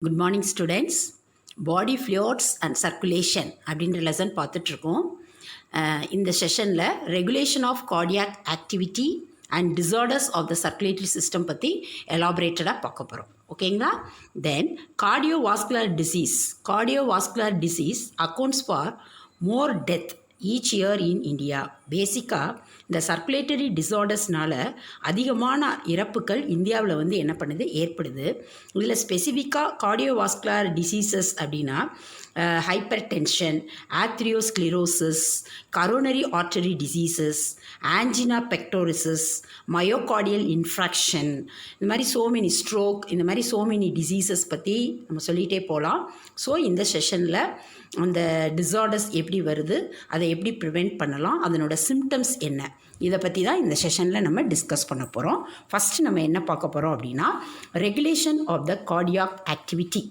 Good morning students. Body fluids and circulation அப்படின்ற lesson பார்த்துட்ருக்கோம். இந்த செஷனில் regulation of cardiac activity and disorders of the circulatory system பற்றி எலாபரேட்டடாக பார்க்க போகிறோம். ஓகேங்களா? Then cardiovascular disease accounts for more death each year in India. பேசிக்காக இந்த சர்க்குலேட்டரி டிசார்டர்ஸ்னால அதிகமான இறப்புகள் இந்தியாவில் வந்து என்ன பண்ணுது, ஏற்படுது. இதில் ஸ்பெசிஃபிக்காக கார்டியோவாஸ்குலர் டிசீசஸ் அப்படின்னா hypertension, atherosclerosis, coronary artery diseases, angina pectoris, myocardial infarction, இந்த மாதிரி சோமெனி ஸ்ட்ரோக், இந்த மாதிரி சோமெனி டிசீசஸ் பற்றி நம்ம சொல்லிகிட்டே போகலாம். ஸோ இந்த செஷனில் அந்த டிசார்டர்ஸ் எப்படி வருது, அதை எப்படி ப்ரிவெண்ட் பண்ணலாம், அதனோட சிம்டம்ஸ் என்ன, இதை பற்றி தான் இந்த செஷனில் நம்ம டிஸ்கஸ் பண்ண போகிறோம். ஃபஸ்ட்டு நம்ம என்ன பார்க்க போகிறோம் அப்படின்னா regulation of the cardiac activity.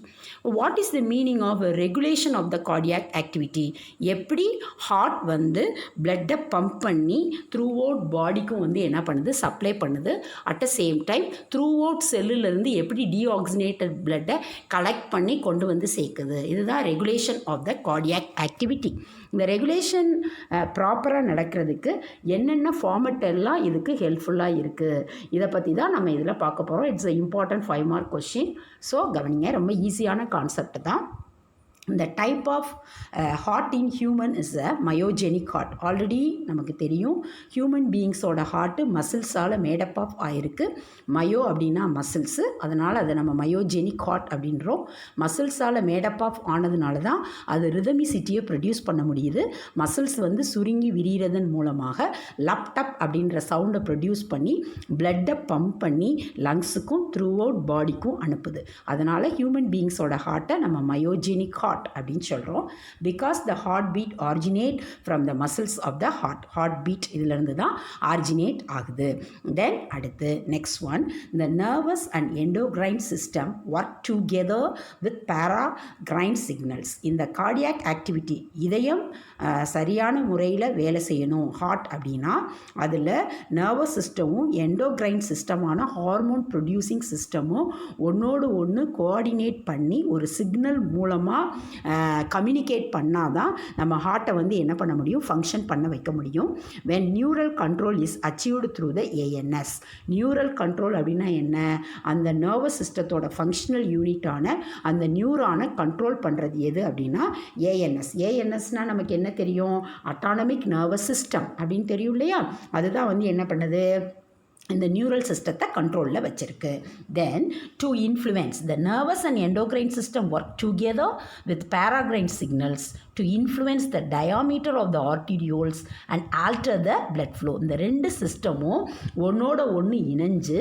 What is the meaning of regulation of the cardiac activity? எப்படி ஹார்ட் வந்து பிளட்டை பம்ப் பண்ணி த்ரூ அவுட் பாடிக்கும் வந்து என்ன பண்ணுது, சப்ளை பண்ணுது. At the same time throughout செல்லுலேருந்து எப்படி டீஆக்சினேட்டட் பிளட்டை கலெக்ட் பண்ணி கொண்டு வந்து சேர்க்குது. இதுதான் regulation of the cardiac activity. இந்த ரெகுலேஷன் ப்ராப்பராக நடக்கிறதுக்கு என்னென்ன ஃபார்மெட் எல்லாம் இதுக்கு ஹெல்ப்ஃபுல்லாக இருக்குது, இதை பற்றி தான் நம்ம இதில் பார்க்க போகிறோம். It's a important 5 mark question. So கவனிங்க, ரொம்ப ஈஸியான கான்செப்ட் தான். இந்த type of heart in human is a myogenic heart. Already நமக்கு தெரியும், ஹியூமன் பீயிங்ஸோட ஹார்ட்டு மசில்ஸால் மேடப் ஆஃப் ஆகிருக்கு. மயோ அப்படின்னா மசில்ஸு, அதனால் அதை நம்ம மயோஜெனிக் ஹார்ட் அப்படின்றோம். மசில்ஸால் மேடப் ஆஃப் ஆனதுனால தான் அது ரிதமிசிட்டியை ப்ரொடியூஸ் பண்ண முடியுது. மசில்ஸ் வந்து சுருங்கி விரிகிறதன் மூலமாக லப்டப் அப்படின்ற சவுண்டை ப்ரொடியூஸ் பண்ணி பிளட்டை பம்ப் பண்ணி லங்ஸுக்கும் த்ரூ அவுட் பாடிக்கும் அனுப்புது. அதனால் ஹியூமன் பீயிங்ஸோட ஹார்ட்டை நம்ம மயோஜெனிக் ஹார்ட் அப்படின்னு சொல்கிறோம். Because the heart beat originate from the muscles of the heart beat இதிலிருந்து தான் ஆரிஜினேட் ஆகுது. தென் அடுத்து நெக்ஸ்ட் ஒன், இந்த nervous and endocrine system work together with paracrine signals. இந்த கார்டியாக் ஆக்டிவிட்டி, இதயம் சரியான முறையில் வேலை செய்யணும் ஹார்ட் அப்படின்னா அதில் நர்வஸ் சிஸ்டமும் எண்டோக்ரைன் சிஸ்டமான ஹார்மோன் ப்ரொடியூசிங் சிஸ்டமும் ஒன்றோடு ஒன்று கோஆர்டினேட் பண்ணி ஒரு சிக்னல் மூலமாக கம்யூனிகேட் பண்ணால் தான் நம்ம ஹார்ட்டை வந்து என்ன பண்ண முடியும், ஃபங்க்ஷன் பண்ண வைக்க முடியும். when neural control is achieved through the ANS. Neural control அப்படின்னா என்ன, அந்த நர்வஸ் சிஸ்டத்தோட ஃபங்க்ஷனல் யூனிட்டான அந்த நியூரானை கண்ட்ரோல் பண்ணுறது எது அப்படின்னா ஏஎன்எஸ். ஏஎன்எஸ்னால் நமக்கு என்ன தெரியும், அட்டானமிக் நர்வஸ் சிஸ்டம் அப்படின்னு தெரியும் இல்லையா? அதுதான் வந்து என்ன பண்ணுது, இந்த நியூரல் சிஸ்டத்தை கண்ட்ரோலில் வச்சுருக்கு. Then to influence the nervous and endocrine system work together with paracrine signals to influence the diameter of the arterioles and alter the blood flow. இந்த ரெண்டு சிஸ்டமும் ஒன்றோட ஒன்று இணைஞ்சு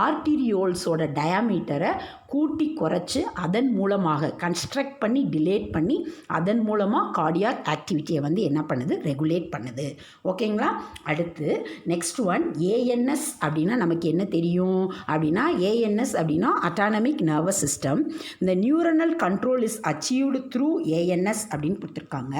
ஆர்டீரியோல்ஸோட டயாமீட்டரை கூட்டி குறைச்சி அதன் மூலமாக கன்ஸ்ட்ரக்ட் பண்ணி டிலேட் பண்ணி அதன் மூலமாக கார்டியாக் ஆக்டிவிட்டியை வந்து என்ன பண்ணுது, ரெகுலேட் பண்ணுது. ஓகேங்களா? அடுத்து நெக்ஸ்ட் ஒன் ஏஎன்எஸ் அப்படின்னா நமக்கு என்ன தெரியும் அப்படின்னா ஏஎன்எஸ் அப்படின்னா அட்டானமிக் நர்வஸ் சிஸ்டம். இந்த neuronal control is achieved through ANS அப்படின்னு கொடுத்துருக்காங்க.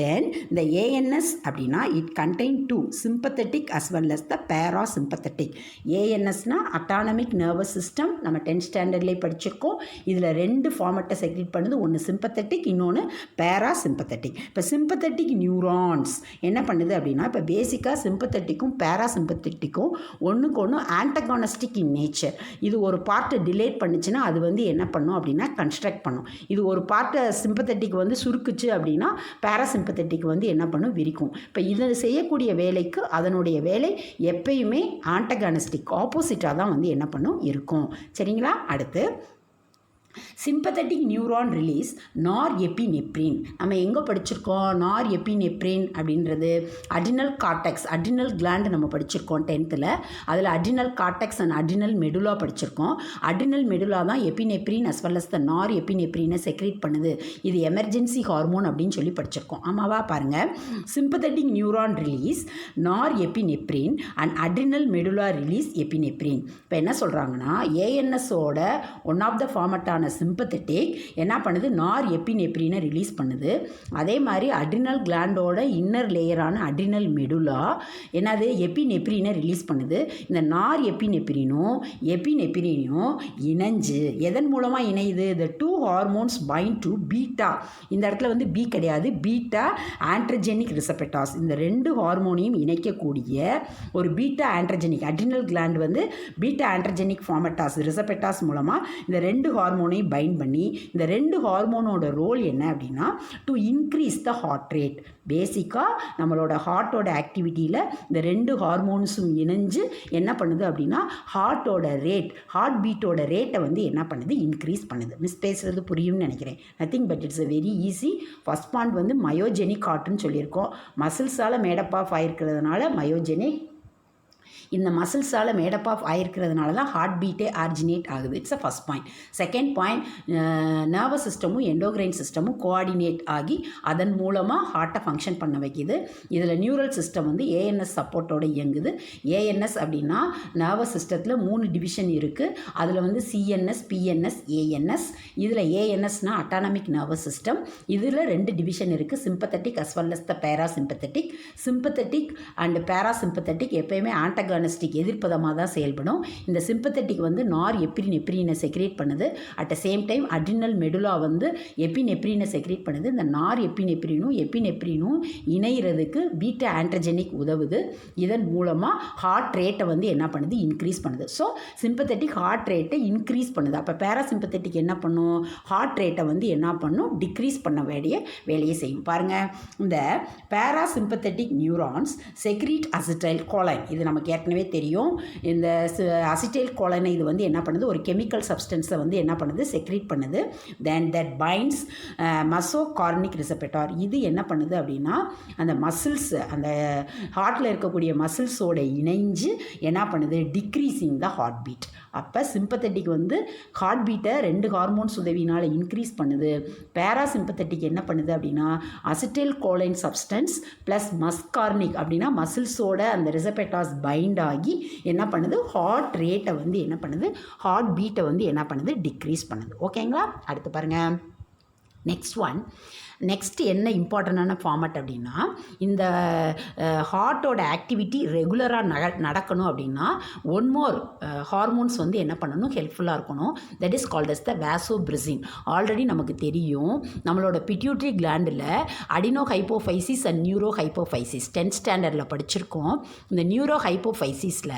தென் இந்த ஏஎன்எஸ் அப்படின்னா it contain two sympathetic as well as the parasympathetic. ஏஎன்எஸ்னா அட்டானமிக் நர்வஸ் சிஸ்டம், நம்ம 10th ஸ்டாண்டர்ட்லேயே படிச்சிருக்கோம். இதில் 2 ஃபார்மெட்டை செக்ரேட் பண்ணுது, ஒன்று சிம்பத்தட்டிக், இன்னொன்று பேராசிம்பத்தட்டிக். இப்போ சிம்பத்தட்டிக் நியூரான்ஸ் என்ன பண்ணுது அப்படின்னா, இப்போ பேசிக்காக சிம்பத்தட்டிக்கும் பேராசிம்பத்தட்டிக்கும் ஒன்றுக்கு ஒன்று ஆன்டகானிஸ்டிக் இன் நேச்சர். இது ஒரு பார்ட்டை டிலேட் பண்ணிச்சுன்னா அது வந்து என்ன பண்ணும் அப்படின்னா கன்ஸ்ட்ரக்ட் பண்ணும். இது ஒரு பார்ட்டை சிம்பத்தட்டிக் வந்து சுருக்குச்சு அப்படின்னா பேராசிம்பத்தட்டிக் வந்து என்ன பண்ணும், விரிக்கும். இப்போ இது செய்யக்கூடிய வேலைக்கு அதனுடைய வேலை எப்பயுமே ஆன்டகானிஸ்டிக் ஆப்போசிட்டாக தான் வந்து என்ன பண்ணும், இருக்கும். சரிங்களா? அடுத்து சிம்பத்தட்டிக் நியூரான் ரிலீஸ் நார் எபினெப்ரின். நம்ம எங்கே படிச்சிருக்கோம், நார் எபினெப்ரின் அப்படின்றது அட்ரினல் கார்டெக்ஸ், அட்ரினல் கிளாண்ட் நம்ம படிச்சிருக்கோம் 10th. அதில் adrenal cortex and adrenal medulla படிச்சிருக்கோம். அட்ரினல் மெடுலா தான் எபினெப்ரின் அஸ் வெல் அஸ் த நார் எபினெப்ரினை செக்ரேட் பண்ணுது. இது எமர்ஜென்சி ஹார்மோன் அப்படின்னு சொல்லி படிச்சிருக்கோம். ஆமாவா? பாருங்கள், சிம்பத்தட்டிக் நியூரான் ரிலீஸ் நார் எபினெப்ரின் அண்ட் அட்ரினல் மெடுலா ரிலீஸ் எபினெப்ரின். இப்போ என்ன சொல்கிறாங்கன்னா ஏஎன்எஸோட ஒன் ஆஃப் த ஃபார்மட்டான சிம்பத்தட்டிக் என்ன பண்ணுது, நார் எப்பினெப்ரினை ரிலீஸ் பண்ணுது. அதே மாதிரி அட்ரினல் கிளாண்டோட இன்னர் லேயரான அட்ரினல் மெடுலா என்னது எப்பினெப்ரினை ரிலீஸ் பண்ணுது. இந்த நார் எப்பினெப்ரினும் இணைஞ்சு எதன் மூலமாக இணையுது, the two hormones bind to beta. இந்த இடத்துல வந்து பி கிடையாது, பீட்டா ஆண்ட்ரஜெனிக் ரிசெப்டார்ஸ். இந்த ரெண்டு ஹார்மோனையும் இணைக்கக்கூடிய ஒரு பீட்டா ஆண்ட்ரஜெனிக் அட்ரினல் கிளாண்ட் வந்து பீட்டா ஆண்ட்ரஜெனிக் ஃபார்மட்டாஸ் ரிசெப்டார்ஸ் மூலமாக இந்த ரெண்டு ஹார்மோனையும் பைண்ட் பண்ணி, இந்த ரெண்டு ஹார்மோனோட ரோல் என்ன அப்படின்னா to increase the heart rate. பேசிக்காக நம்மளோட ஹார்ட்டோட ஆக்டிவிட்டியில் இந்த ரெண்டு ஹார்மோன்ஸும் இணைஞ்சு என்ன பண்ணுது அப்படின்னா ஹார்ட் பீட்டோட ரேட்டை வந்து என்ன பண்ணுது, இன்க்ரீஸ் பண்ணுது. மிஸ் பேசுகிறது புரியும்னு நினைக்கிறேன். Nothing but it's a very easy. First point வந்து மயோஜெனிக் ஹார்ட்னு சொல்லியிருக்கோம். மசில்ஸால் மேடப் ஆஃப் ஆயிருக்கிறதுனால மயோஜெனிக். இந்த மசில்ஸால் மேடப் ஆஃப் ஆயிருக்கிறதுனால தான் ஹார்ட் பீட்டே ஆர்ஜினேட் ஆகுது. It's a first point. Second point, nervous சிஸ்டமும் எண்டோக்ரைன் சிஸ்டமும் கோஆர்டினேட் ஆகி அதன் மூலமாக ஹார்ட்டை ஃபங்க்ஷன் பண்ண வைக்கிது. இதில் நியூரல் சிஸ்டம் வந்து ஏஎன்எஸ் சப்போர்ட்டோடு இயங்குது. ஏஎன்எஸ் அப்படின்னா நர்வஸ் சிஸ்டத்தில் 3 டிவிஷன் இருக்குது. அதில் வந்து சிஎன்எஸ், பிஎன்எஸ், ஏஎன்எஸ். இதில் ஏஎன்எஸ்னால் அட்டானமிக் நர்வஸ் சிஸ்டம். இதில் 2 டிவிஷன் இருக்குது, sympathetic as well as the parasympathetic. Sympathetic and parasympathetic எப்பயுமே ஆன்டகானிஸ்டிக் எதிர்ப்பதமாக தான் செயல்படும். இந்த சிம்பத்தட்டிக் வந்து நார் எப்பினெப்ரினை செக்ரேட் பண்ணுது. At the same time adrenal medulla வந்து எப்பினெப்ரினை செக்ரேட் பண்ணுது. இந்த நார் எப்பினெப்ரினும் இணைகிறதுக்கு பீட்டா ஆண்ட்ரஜெனிக் உதவுது. இதன் மூலமாக ஹார்ட் ரேட்டை வந்து என்ன பண்ணுது, இன்க்ரீஸ் பண்ணுது. ஸோ சிம்பத்தட்டிக் ஹார்ட் ரேட்டை இன்க்ரீஸ் பண்ணுது. அப்போ பேராசிம்பத்தட்டிக் என்ன பண்ணும், ஹார்ட் ரேட்டை வந்து என்ன பண்ணும், டிக்ரீஸ் பண்ண வேலையை செய்யும். பாருங்கள், இந்த parasympathetic neurons secrete acetyl choline. இது நமக்கு ஏற்கனவே தெரியும். இந்த அசிட்டைல் கோலைனை இது வந்து என்ன பண்ணுது, ஒரு கெமிக்கல் சப்ஸ்டன்ஸை வந்து என்ன பண்ணுது, செக்ரீட் பண்ணுது. தென் தட் பைண்ட்ஸ் மசோகார்னிக் ரிசெப்டார். இது என்ன பண்ணுது அப்படின்னா அந்த மசில்ஸ், அந்த ஹார்ட்டில் இருக்கக்கூடிய மசில்ஸோட இணைஞ்சு என்ன பண்ணுது, டிக்ரீஸிங் த ஹார்ட் பீட். அப்போ சிம்பத்தட்டிக் வந்து ஹார்ட் பீட்டை 2 ஹார்மோன்ஸ் உதவினால் இன்க்ரீஸ் பண்ணுது. பேராசிம்பத்தட்டிக் என்ன பண்ணுது அப்படின்னா acetyl choline substance plus muscarinic அப்படின்னா மசில்ஸோட அந்த ரிசெப்டார்ஸ் பைண்ட் ஆகி என்ன பண்ணுது, ஹார்ட் ரேட்டை வந்து என்ன பண்ணுது, ஹார்ட் பீட்டை வந்து என்ன பண்ணுது, டிக்ரீஸ் பண்ணுது. ஓகேங்களா? அடுத்து பாருங்கள், நெக்ஸ்ட் என்ன இம்பார்ட்டண்டான ஃபார்மட் அப்படின்னா, இந்த ஹார்ட்டோட ஆக்டிவிட்டி ரெகுலராக நடக்கணும் அப்படின்னா ஒன் மோர் ஹார்மோன்ஸ் வந்து என்ன பண்ணணும், ஹெல்ப்ஃபுல்லாக இருக்கணும். That is called as the vasopressin. Already நமக்கு தெரியும், நம்மளோட பிட்யூட்ரி கிளாண்டில் adenohypophysis and neurohypophysis 10th ஸ்டாண்டர்டில் படிச்சிருக்கோம். இந்த நியூரோ ஹைப்போஃபைசிஸில்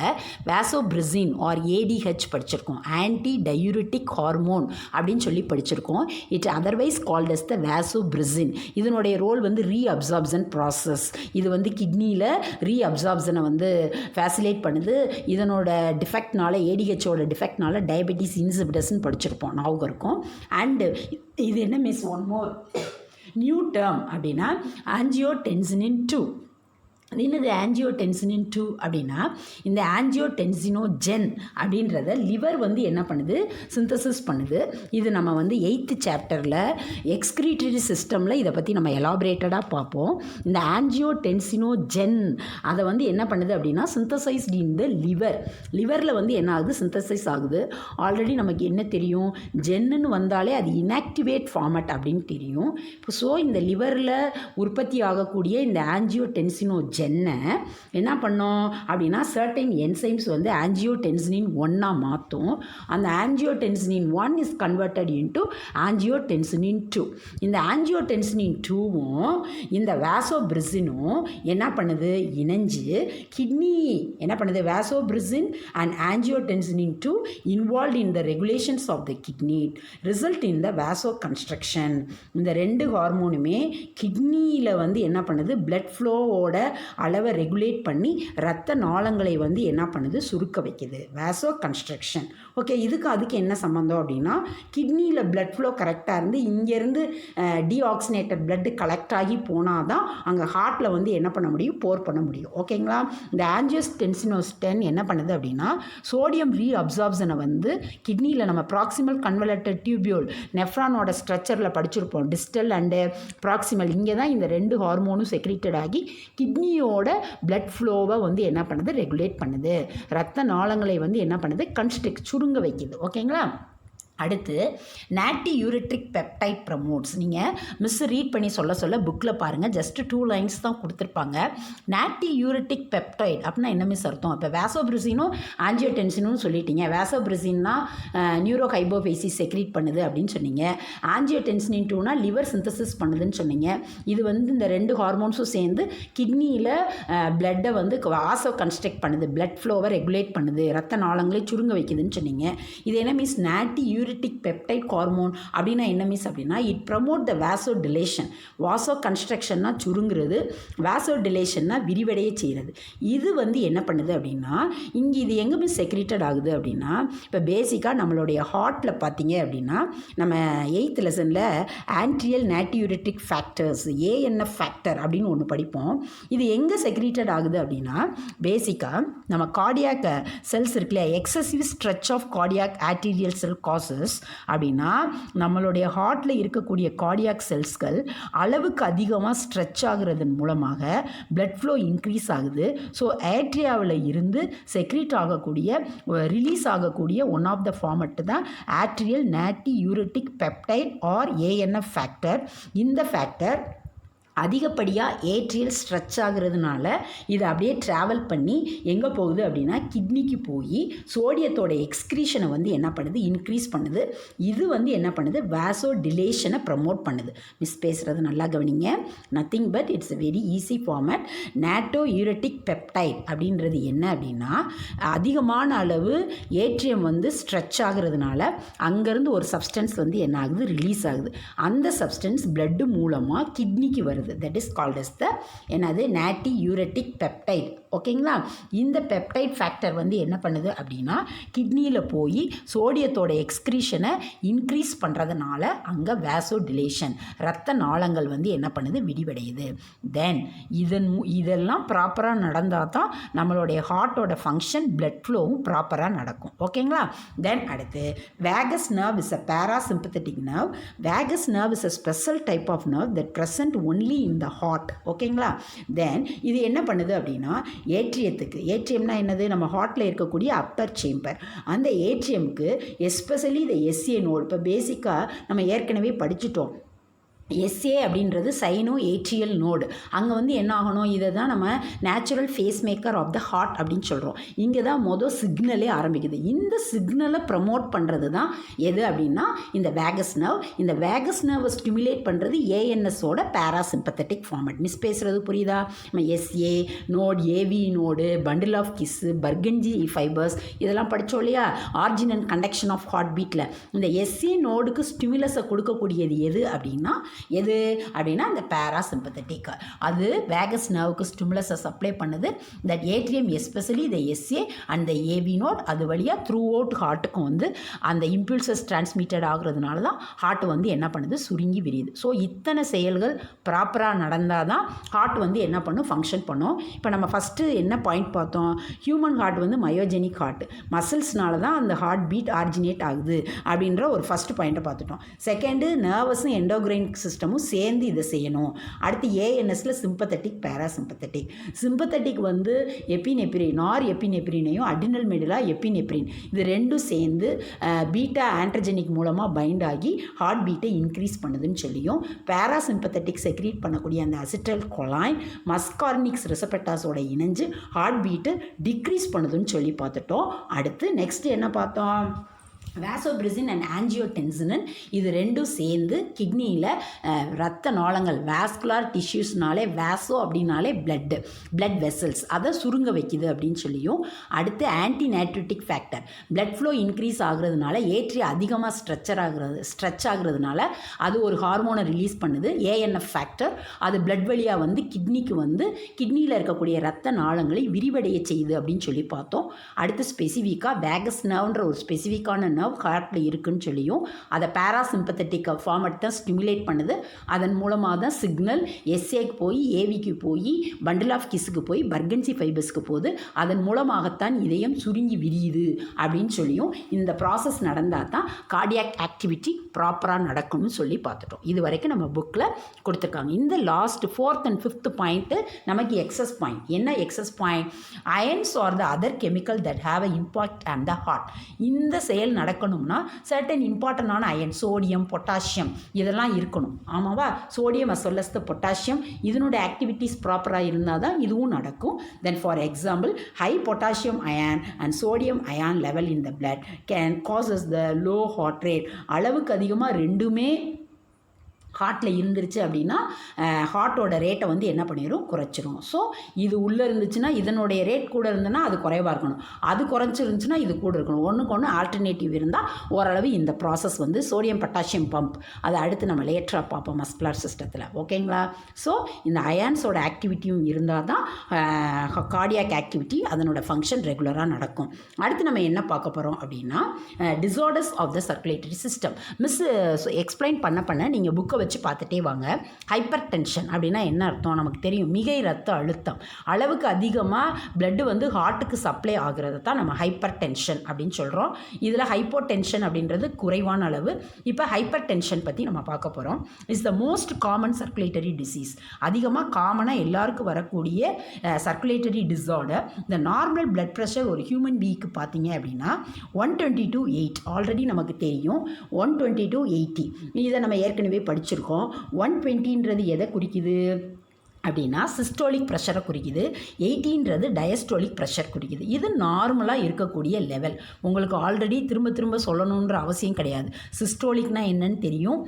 வாசோபிரிசின் ஆர் ஏடிஹெச் படிச்சிருக்கோம். ஆன்டி டயூரிட்டிக் ஹார்மோன் அப்படின்னு சொல்லி படிச்சிருக்கோம். It otherwise called as the vasopressin. இதனுடைய ரோல் வந்து ரீஅப்சார்ப்ஷன் ப்ராசஸ். இது வந்து கிட்னியில் ரீஅப்சார்ப்ஷனை வந்து ஃபேசிலேட் பண்ணுது. இதனோட டிஃபெக்ட்னால, ஏடிஹெச்சோட டிஃபெக்ட்னால டயபெட்டிஸ் இன்சிபிடஸ்ன்னு படிச்சிருப்போம், ஞாபகம் இருக்கும். அண்டு இது என்ன miss, one more new term அப்படின்னா ஆஞ்சியோடென்சினின் 2. அது என்னது ஆஞ்சியோடென்சினின் 2 அப்படின்னா, இந்த ஆஞ்சியோடென்சினோஜென் அப்படின்றத லிவர் வந்து என்ன பண்ணுது, சிந்தசிஸ் பண்ணுது. இது நம்ம வந்து 8th சாப்டரில் எக்ஸ்கிரீட்டரி சிஸ்டமில் இதை பற்றி நம்ம எலாபரேட்டடாக பார்ப்போம். இந்த ஆஞ்சியோடென்சினோஜென் அதை வந்து என்ன பண்ணுது அப்படின்னா சிந்தசைஸ்ட் இன் த லிவரில் வந்து என்ன ஆகுது, சிந்தசைஸ் ஆகுது. ஆல்ரெடி நமக்கு என்ன தெரியும், ஜென்னு வந்தாலே அது இன்ஆக்டிவேட் ஃபார்மட் அப்படின்னு தெரியும். இப்போ ஸோ இந்த லிவரில் உற்பத்தி ஆகக்கூடிய இந்த ஆஞ்சியோடென்சினோஜென் என்ன பண்ணோம் அப்படின்னா சர்டைன் என்சைம்ஸ் வந்து ஆஞ்சியோடென்சினின் 1 மாற்றும். அந்த ஆஞ்சியோடென்சினின் 1 இஸ் கன்வெர்டட் இன்டு ஆஞ்சியோடென்சினின் 2. இந்த ஆஞ்சியோடென்சினின் 2வும் இந்த வாசோபிரிசினும் என்ன பண்ணுது, இணைஞ்சு கிட்னி என்ன பண்ணுது, வாசோபிரிசின் அண்ட் ஆஞ்சியோடென்சினின் 2 involve in the regulations of the kidney result in the vasoconstriction. இந்த 2 ஹார்மோனுமே கிட்னியில் வந்து என்ன பண்ணுது, பிளட் ஃப்ளோவோட அளவை ரெகுலேட் பண்ணி இரத்த நாளங்களை வந்து என்ன பண்ணுது, சுருக்க வைக்குது. வாசோ கன்ஸ்ட்ரக்ஷன். ஓகே, அதுக்கு என்ன சம்மந்தம் அப்படின்னா, கிட்னியில் பிளட் ஃப்ளோ கரெக்டாக இருந்து இங்கேருந்து டீஆக்சினேட்டட் பிளட் கலெக்ட் ஆகி போனால் தான் அங்கே ஹார்ட்டில் வந்து என்ன பண்ண முடியும், போர் பண்ண முடியும். ஓகேங்களா? இந்த ஆஞ்சியோடென்சினோஜென் என்ன பண்ணுது அப்படின்னா சோடியம் ரீஅப்சார்ப்ஷனை வந்து கிட்னியில் நம்ம ப்ராக்சிமல் கன்வலட்டட் டியூபியூல் நெஃப்ரானோட ஸ்ட்ரக்சரில் படிச்சிருப்போம். டிஸ்டல் அண்டு ப்ராக்சிமல், இங்கே தான் இந்த 2 ஹார்மோனும் செக்ரேட்டட் ஆகி கிட்னியோட பிளட் ஃப்ளோவை வந்து என்ன பண்ணுது, ரெகுலேட் பண்ணுது. ரத்த நாளங்களை வந்து என்ன பண்ணுது, கன்ஸ்ட்ரிக்ட் சுருங்க வைக்குது. ஓகேங்களா? அடுத்து நாட்டி யூரிட்ரிக் பெப்டைட் ப்ரமோட்ஸ். நீங்கள் மிஸ் ரீட் பண்ணி சொல்ல புக்கில் பாருங்கள், ஜஸ்ட் 2 லைன்ஸ் தான் கொடுத்துருப்பாங்க. நாட்டி யூரிட்ரிக் பெப்டைட் அப்படின்னா என்ன மிஸ் அர்த்தம்? இப்போ வேசோப்ரிசினும் ஆஞ்சியோடென்சினும் சொல்லிட்டீங்க. வேசோப்ரிசின்னா நியூரோ ஹைபோஃபேசிஸ் செக்ரீட் பண்ணுது அப்படின்னு சொன்னீங்க. ஆஞ்சியோடென்சின் 2னா லிவர் சிந்தசிஸ் பண்ணுதுன்னு சொன்னீங்க. இது வந்து இந்த 2 ஹார்மோன்ஸும் சேர்ந்து கிட்னியில் பிளட்டை வந்து வாசோ கன்ஸ்ட்ரக்ட் பண்ணுது, பிளட் ஃப்ளோவை ரெகுலேட் பண்ணுது, ரத்த நாளங்களை சுருங்க வைக்குதுன்னு சொன்னீங்க. இது என்ன மீன்ஸ்? நாட்டி யூரிட்டிக் பெப்டைட் ஹார்மோன் அப்படின்னா என்ன மீன்ஸ் அப்படின்னா இட் ப்ரமோட் த வாசோ டிலேஷன். வாசோ கன்ஸ்ட்ரக்ஷன்னா சுருங்குறது, வாசோ டிலேஷன்னா விரிவடைய செய்கிறது. இது வந்து என்ன பண்ணுது அப்படின்னா இங்கே இது எங்கே மீன்ஸ் செக்ரேட்டட் ஆகுது அப்படின்னா இப்போ பேசிக்காக நம்மளுடைய ஹார்ட்டில் பார்த்தீங்க அப்படின்னா நம்ம 8th லெசனில் ஆன்ட்ரியல் நாட்டியூரிட்டிக் ஃபேக்டர்ஸ் ஏஎன்எஃப் ஃபேக்டர் அப்படின்னு ஒன்று படிப்போம். இது எங்கே செக்ரேட்டட் ஆகுது அப்படின்னா பேசிக்காக நம்ம கார்டியாக் செல்ஸ் இருக்குல்ல, excessive stretch of cardiac arterial cell causes அப்படின்னா நம்மளுடைய ஹார்ட்டில் இருக்கக்கூடிய கார்டியாக் செல்ஸ்கள் அளவுக்கு அதிகமாக ஸ்ட்ரெச் ஆகுறதன் மூலமாக பிளட் ஃப்ளோ இன்க்ரீஸ் ஆகுது. ஸோ ஏட்ரியாவில் இருந்து செக்ரீட் ஆகக்கூடிய ரிலீஸ் ஆகக்கூடிய ஒன் ஆஃப் த ஃபார்மட் தான் ஆர்டீரியல் நாட்டி யூரிட்டிக் பெப்டைட் ஆர் ஏஎன்எஃப் ஃபேக்டர். இந்த ஃபேக்டர் அதிகப்படியாக ஏட்ரியல் ஸ்ட்ரெச் ஆகுறதுனால இது அப்படியே ட்ராவல் பண்ணி எங்கே போகுது அப்படின்னா கிட்னிக்கு போய் சோடியத்தோட எக்ஸ்க்ரீஷனை வந்து என்ன பண்ணுது? இன்க்ரீஸ் பண்ணுது. இது வந்து என்ன பண்ணுது? வாசோ டிலேஷனை ப்ரமோட் பண்ணுது. மிஸ் பேசுகிறது நல்லா கவனிங்க. Nothing but it's a very easy format. Natriuretic peptide அப்படின்றது என்ன அப்படின்னா அதிகமான அளவு ஏட்ரியம் வந்து ஸ்ட்ரெச் ஆகுறதுனால அங்கேருந்து ஒரு சப்ஸ்டன்ஸ் வந்து என்ன ஆகுது? ரிலீஸ் ஆகுது. அந்த சப்ஸ்டன்ஸ் பிளட்டு மூலமாக கிட்னிக்கு வருது. That is called as the என்னது நாட்டி யூரிட்டிக் பெப்டைட். ஓகேங்களா? இந்த பெப்டைட் ஃபேக்டர் வந்து என்ன பண்ணுது அப்படின்னா கிட்னியில் போய் சோடியத்தோட எக்ஸ்க்ரீஷனை இன்க்ரீஸ் பண்ணுறதுனால அங்கே வாசோ டிலேஷன், ரத்த நாளங்கள் வந்து என்ன பண்ணுது? விரிவடையுது. தென் இதெல்லாம் ப்ராப்பராக நடந்தால் தான் நம்மளுடைய ஹார்ட்டோட ஃபங்க்ஷன், பிளட் ஃப்ளோவும் ப்ராப்பராக நடக்கும். ஓகேங்களா? தென் அடுத்து vagus nerve is a parasympathetic nerve. Vagus nerve is a special type of nerve that present only in the heart. ஓகேங்களா? தென் இது என்ன பண்ணுது அப்படின்னா ஏட்ரியம்னா என்னது? நம்ம ஹார்ட்டில் இருக்கக்கூடிய அப்பர் சேம்பர். அந்த ஏட்ரியமுக்கு எஸ்பெஷலி இந்த எஸ்ஏ நோடு இப்போ பேசிக்காக நம்ம ஏற்கனவே படிச்சுட்டோம். எஸ்ஏ அப்படின்றது சைனோ ஏட்ரியல் நோடு. அங்கே வந்து என்ன ஆகணும்? இதை தான் நம்ம natural pacemaker of the heart அப்படின்னு சொல்கிறோம். இங்கே தான் சிக்னலே ஆரம்பிக்குது. இந்த சிக்னலை ப்ரமோட் பண்ணுறது தான் எது அப்படின்னா இந்த வேகஸ் நர்வ். இந்த வேகஸ் நர்வை ஸ்டிமுலேட் பண்ணுறது ஏஎன்எஸோட பேராசிம்பத்தட்டிக் ஃபார்மட். மிஸ் பேசுகிறது புரியுதா? நம்ம SA node, AV node, bundle of His, Purkinje fibres இதெல்லாம் படித்தோம் இல்லையா? Origin and conduction of heart பீட்டில் இந்த எஸ்ஏ நோடுக்கு ஸ்டிமுலஸை கொடுக்கக்கூடியது எது அப்படின்னா எது அப்படின்னா இந்த பேராசிம்பத்தட்டிக். அது வேகஸ் நர்வுக்கு ஸ்டிமுலஸை சப்ளை பண்ணுது. தட் ஏட்ரியம் எஸ்பெஷலி இந்த SA and the AV node அது வழியாக த்ரூ அவுட் ஹார்ட்டுக்கும் வந்து அந்த இம்பல்சஸ் டிரான்ஸ்மிட்டட் ஆகுறதுனால தான் ஹார்ட் வந்து என்ன பண்ணுது? சுருங்கி விரியுது. ஸோ இத்தனை செயல்கள் ப்ராப்பராக நடந்தால் தான் ஹார்ட் வந்து என்ன பண்ணும்? ஃபங்க்ஷன் பண்ணும். இப்போ நம்ம ஃபஸ்ட்டு என்ன பாயிண்ட் பார்த்தோம்? ஹியூமன் ஹார்ட் வந்து மயோஜெனிக் ஹார்ட், மசில்ஸ்னால தான் அந்த ஹார்ட் பீட் ஆரிஜினேட் ஆகுது அப்படின்ற ஒரு ஃபஸ்ட்டு பாயிண்ட்டை பார்த்துட்டோம். செகண்டு நர்வஸும் எண்டோக்ரைன் சிஸ்டமும் சேர்ந்து இதை செய்யணும். அடுத்து ஏஎன்எஸ்ல சிம்பத்தட்டிக், பேராசிம்பத்தட்டிக். சிம்பத்தட்டிக் வந்து எப்பினெப்ரின், நார் எப்பினெப்ரினையும் அடினல் மெடுலா எப்பினெப்ரின் இது ரெண்டும் சேர்ந்து பீட்டா ஆண்ட்ரஜெனிக் மூலமாக பைண்ட் ஆகி ஹார்ட் பீட்டை இன்க்ரீஸ் பண்ணுதுன்னு சொல்லியும், பேராசிம்பத்தட்டிக் செக்ரீட் பண்ணக்கூடிய அந்த அசிட்டல் கொலாயின் மஸ்கார்னிக்ஸ் ரிசெப்டார்ஸோட இணைஞ்சு ஹார்ட் பீட்டை டிக்ரீஸ் பண்ணுதுன்னு சொல்லி பார்த்துட்டோம். அடுத்து நெக்ஸ்ட் என்ன பார்த்தோம்? வேசோபிரிசின் அண்ட் ஆஞ்சியோடென்சின் இது ரெண்டும் சேர்ந்து கிட்னியில் ரத்த நாளங்கள், வாஸ்குலார் டிஷ்யூஸ்னாலே வேசோ அப்படின்னாலே பிளட் வெசல்ஸ் அதை சுருங்க வைக்குது அப்படின்னு சொல்லியும், அடுத்து anti natriuretic factor blood flow increase ஆகுறதுனால ஏட்ரியா அதிகமாக ஸ்ட்ரெச் ஆகுறதுனால அது ஒரு ஹார்மோனை ரிலீஸ் பண்ணுது, ஏஎன்எஃப் ஃபேக்டர். அது பிளட் வழியாக வந்து கிட்னிக்கு வந்து கிட்னியில் இருக்கக்கூடிய ரத்த நாளங்களை விரிவடைய செய்யுது அப்படின்னு சொல்லி பார்த்தோம். அடுத்து ஸ்பெசிஃபிக்காக வேகஸ் நர்வ்ன்ற ஒரு ஸ்பெசிஃபிக்கான நர்வ் ஹார்ட்டில் இருக்குன்னு சொல்லியும் அதை பேராசிம்பத்தட்டிக் ஃபார்மட் தான் ஸ்டிமுலேட் பண்ணுது. அதன் மூலமாக தான் சிக்னல் எஸ்ஏக்கு போய் ஏவிக்கு போய் பண்டில் ஆஃப் கிஸ்ஸுக்கு போய் பர்கன்சி ஃபைபர்ஸ்க்கு போகுது. அதன் மூலமாகத்தான் இதயம் சுருங்கி விரியுது அப்படின்னு சொல்லியும் இந்த ப்ராசஸ் நடந்தால் தான் கார்டியாக் ஆக்டிவிட்டி ப்ராப்பராக நடக்கும்னு சொல்லி பார்த்துட்டோம். இது வரைக்கும் நம்ம புக்கில் கொடுத்துருக்காங்க. இந்த last 4th and 5th point நமக்கு எக்ஸஸ் பாயிண்ட். என்ன excess point? Ions are the other chemical that have a impact on the heart. இந்த செயல் நடக்கணும்னா சர்டன் இம்பார்ட்டண்டான அயன் சோடியம் பொட்டாசியம் இதெல்லாம் இருக்கணும். ஆமாவா? Sodium as well as the potassium இதனோட ஆக்டிவிட்டீஸ் ப்ராப்பராக இருந்தால் தான் இதுவும் நடக்கும். Then for example high potassium ion and sodium ion level in the blood can causes the low heart rate. அளவுக்கு அதிகமாக ரெண்டுமே ஹார்ட்டில் இருந்துருச்சு அப்படின்னா ஹார்ட்டோட ரேட்டை வந்து என்ன பண்ணிடும், குறைச்சிரும். ஸோ இது உள்ளே இருந்துச்சுன்னா இதனுடைய ரேட் கூட இருந்ததுன்னா அது குறைவாக இருக்கணும், அது குறைஞ்சிருந்துச்சுன்னா இது கூட இருக்கணும். ஒன்றுக்கு ஒன்று ஆல்டர்னேட்டிவ் இருந்தால் ஓரளவு இந்த ப்ராசஸ் வந்து சோடியம் பொட்டாசியம் பம்ப் அதை அடுத்து நம்ம லேட்டராக பார்ப்போம் மஸ்குலர் சிஸ்டத்தில். ஓகேங்களா? ஸோ இந்த அயான்ஸோட ஆக்டிவிட்டியும் இருந்தால் தான் கார்டியாக் ஆக்டிவிட்டி அதனோட ஃபங்க்ஷன் ரெகுலராக நடக்கும். அடுத்து நம்ம என்ன பார்க்க போகிறோம் அப்படின்னா disorders of the circulatory system. Miss explain பண்ண நீங்கள் புக்கை வச்சு பார்த்துட்டே வாங்க. ஹைப்பர் டென்ஷன் அப்படின்னா என்ன அர்த்தம் நமக்கு தெரியும், மிகை ரத்த அழுத்தம். அளவுக்கு அதிகமாக பிளட்டு வந்து ஹார்ட்டுக்கு சப்ளை ஆகிறது தான் நம்ம ஹைப்பர் டென்ஷன் அப்படின்னு சொல்கிறோம். இதில் ஹைப்போ டென்ஷன் அப்படின்றது குறைவான அளவு. இப்போ ஹைப்பர் டென்ஷன் பற்றி நம்ம பார்க்க போகிறோம். It's the most common circulatory disease. அதிகமாக காமனாக எல்லாருக்கும் வரக்கூடிய சர்க்குலேட்டரி டிஸார்டர். இந்த நார்மல் பிளட் ப்ரெஷர் ஒரு ஹியூமன் பீக்கு பார்த்தீங்க அப்படின்னா 120/8 ஆல்ரெடி நமக்கு தெரியும். 120/80 இதை நம்ம ஏற்கனவே படிச்சிருக்கோம். 120ன்றது எதை குறிக்குது அப்படின்னா சிஸ்டோலிக் ப்ரெஷரை குறிக்குது. 80ன்றது டயஸ்டோலிக் ப்ரெஷர் குறிக்குது. இது நார்மலாக இருக்கக்கூடிய லெவல். உங்களுக்கு ஆல்ரெடி திரும்ப சொல்லணுன்ற அவசியம் கிடையாது. சிஸ்டோலிக்னா என்னன்னு தெரியும்,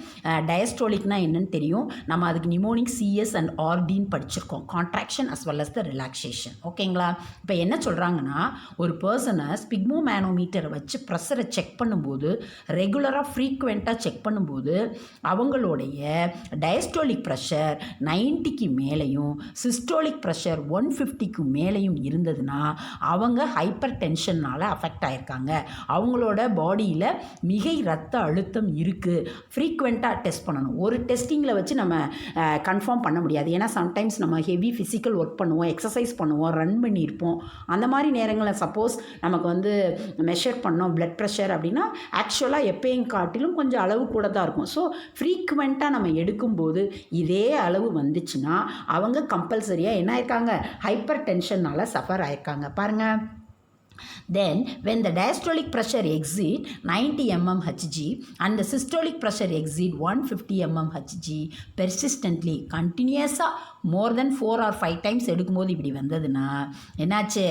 டயஸ்டோலிக்னா என்னன்னு தெரியும். நம்ம அதுக்கு நிமோனிக் சிஎஸ் அண்ட் ஆர்டின்னு படிச்சிருக்கோம். Contraction as well as the relaxation. ஓகேங்களா? இப்போ என்ன சொல்கிறாங்கன்னா ஒரு பர்சனை ஸ்பிக்மோமேனோமீட்டரை வச்சு ப்ரெஷரை செக் பண்ணும்போது ரெகுலராக ஃப்ரீக்வெண்ட்டாக செக் பண்ணும்போது அவங்களுடைய டயஸ்டோலிக் ப்ரெஷர் 90க்கு மேலே சிஸ்டோலிக் ப்ரெஷர் 150க்கு மேலேயும் இருந்ததுன்னா அவங்க ஹைப்பர் டென்ஷனால் அஃபெக்ட் ஆகிருக்காங்க. அவங்களோட பாடியில் மிகை ரத்த அழுத்தம் இருக்குது. ஃப்ரீக்வெண்ட்டாக டெஸ்ட் பண்ணணும். ஒரு டெஸ்டிங்கில் வச்சு நம்ம கன்ஃபார்ம் பண்ண முடியாது. ஏன்னா சம்டைம்ஸ் நம்ம ஹெவி ஃபிசிக்கல் ஒர்க் பண்ணுவோம், எக்ஸசைஸ் பண்ணுவோம், ரன் பண்ணியிருப்போம். அந்த மாதிரி நேரங்களில் சப்போஸ் நமக்கு வந்து மெஷர் பண்ணோம் பிளட் ப்ரெஷர் அப்படின்னா ஆக்சுவலாக எப்பயும் காட்டிலும் கொஞ்சம் அளவு கூட தான் இருக்கும். ஸோ ஃப்ரீக்வெண்ட்டாக நம்ம எடுக்கும்போது இதே அளவு வந்துச்சுன்னா அவங்க கம்பல்சரியாக என்ன ஆயிருக்காங்க, ஹைப்பர் டென்ஷனால் சஃபர் ஆயிருக்காங்க. பாருங்கள். Then when the diastolic pressure exceed 90 mmHg and the systolic pressure exceed 150 mmHg persistently continuously more than 4 or 5 times எடுக்கும்போது இப்படி வந்ததுன்னா என்னாச்சு,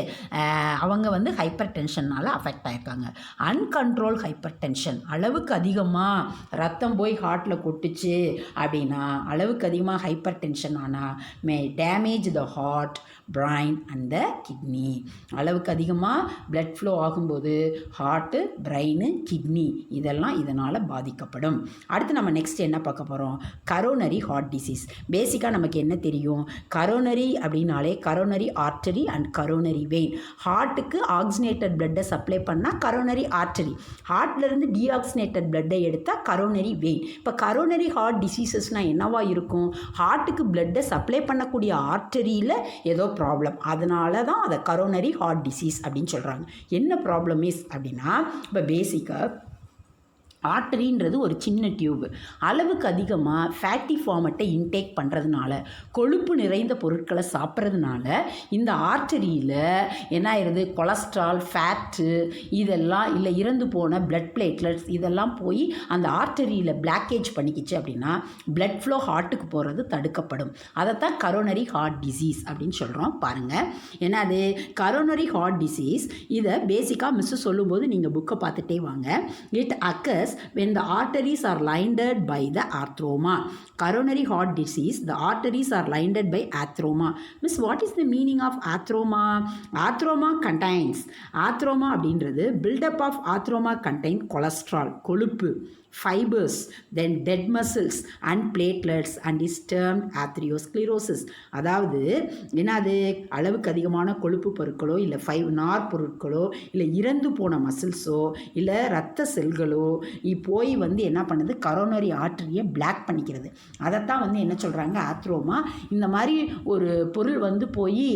அவங்க வந்து ஹைப்பர் டென்ஷனால் அஃபெக்ட் ஆகிருக்காங்க. அன்கண்ட்ரோல் ஹைப்பர் டென்ஷன், அளவுக்கு அதிகமாக ரத்தம் போய் ஹார்ட்டில் கொட்டுச்சு அப்படின்னா அளவுக்கு அதிகமாக ஹைப்பர் டென்ஷன் ஆனால் may damage the heart, brain and the kidney. அளவுக்கு அதிகமாக பிளட் ஃப்ளோ ஆகும்போது ஹார்ட்டு, பிரெயின், கிட்னி இதெல்லாம் இதனால் பாதிக்கப்படும். அடுத்து நம்ம நெக்ஸ்ட் என்ன பார்க்க போகிறோம், கரோனரி ஹார்ட் டிசீஸ். பேசிக்காக நமக்கு என்ன தெரியும், கரோனரி அப்படின்னாலே coronary artery and coronary vein. ஹார்ட்டுக்கு ஆக்சினேட்டட் பிளட்டை சப்ளை பண்ணால் கரோனரி ஆர்டரி, ஹார்ட்லேருந்து டீஆக்சினேட்டட் பிளட்டை எடுத்தால் கரோனரி வெயின். இப்போ கரோனரி ஹார்ட் டிசீசஸ்னால் என்னவா இருக்கும், ஹார்ட்டுக்கு பிளட்டை சப்ளை பண்ணக்கூடிய ஆர்டரியில் ஏதோ ப்ராப்ளம், அதனால தான் அதை கரோனரி ஹார்ட் டிசீஸ் அப்படின்னு சொல்கிறாங்க. என்ன ப்ராப்ளம் இஸ் அப்படின்னா இப்போ பேசிக்காக ஆர்டரின்றது ஒரு சின்ன டியூப். அளவுக்கு அதிகமாக ஃபேட்டி ஃபார்மட்டை இன்டேக் பண்ணுறதுனால, கொழுப்பு நிறைந்த பொருட்களை சாப்பிட்றதுனால இந்த ஆர்டரியில் என்ன ஆயிடுது, கொலஸ்ட்ரால், ஃபேட்டு இதெல்லாம் இல்லை இறந்து போன பிளட் பிளேட்லெட்ஸ் இதெல்லாம் போய் அந்த ஆர்டரியில் பிளாக்கேஜ் பண்ணிக்கிச்சு அப்படின்னா பிளட் ஃப்ளோ ஹார்ட்டுக்கு போகிறது தடுக்கப்படும். அதைத்தான் கரோனரி ஹார்ட் டிசீஸ் அப்படின்னு சொல்கிறோம். பாருங்கள், ஏன்னா அது கரோனரி ஹார்ட் டிசீஸ். இதை பேசிக்காக மிஸ்ஸு சொல்லும்போது நீங்கள் புக்கை பார்த்துட்டே வாங்க. It occurs when the arteries are lined by the atheroma. Coronary heart disease, the arteries are lined by atheroma. Miss, what is the meaning of atheroma? Atheroma contains, atheroma அப்படின்றது buildup of atheroma contain cholesterol, கொழுப்பு, fibers, then dead muscles and platelets and is termed atherosclerosis. அதாவது என்னது, அளவுக்கு அதிகமான கொழுப்பு பொருட்களோ இல்லை நார் பொருட்களோ இல்லை இறந்து போன மசில்ஸோ இல்லை இரத்த செல்களோ போய் வந்து என்ன பண்ணுது, கரோனரி ஆர்டரியை பிளாக் பண்ணிக்கிறது. அதைத்தான் வந்து என்ன சொல்கிறாங்க, ஆத்ரோமா. இந்த மாதிரி ஒரு பொருள் வந்து போய்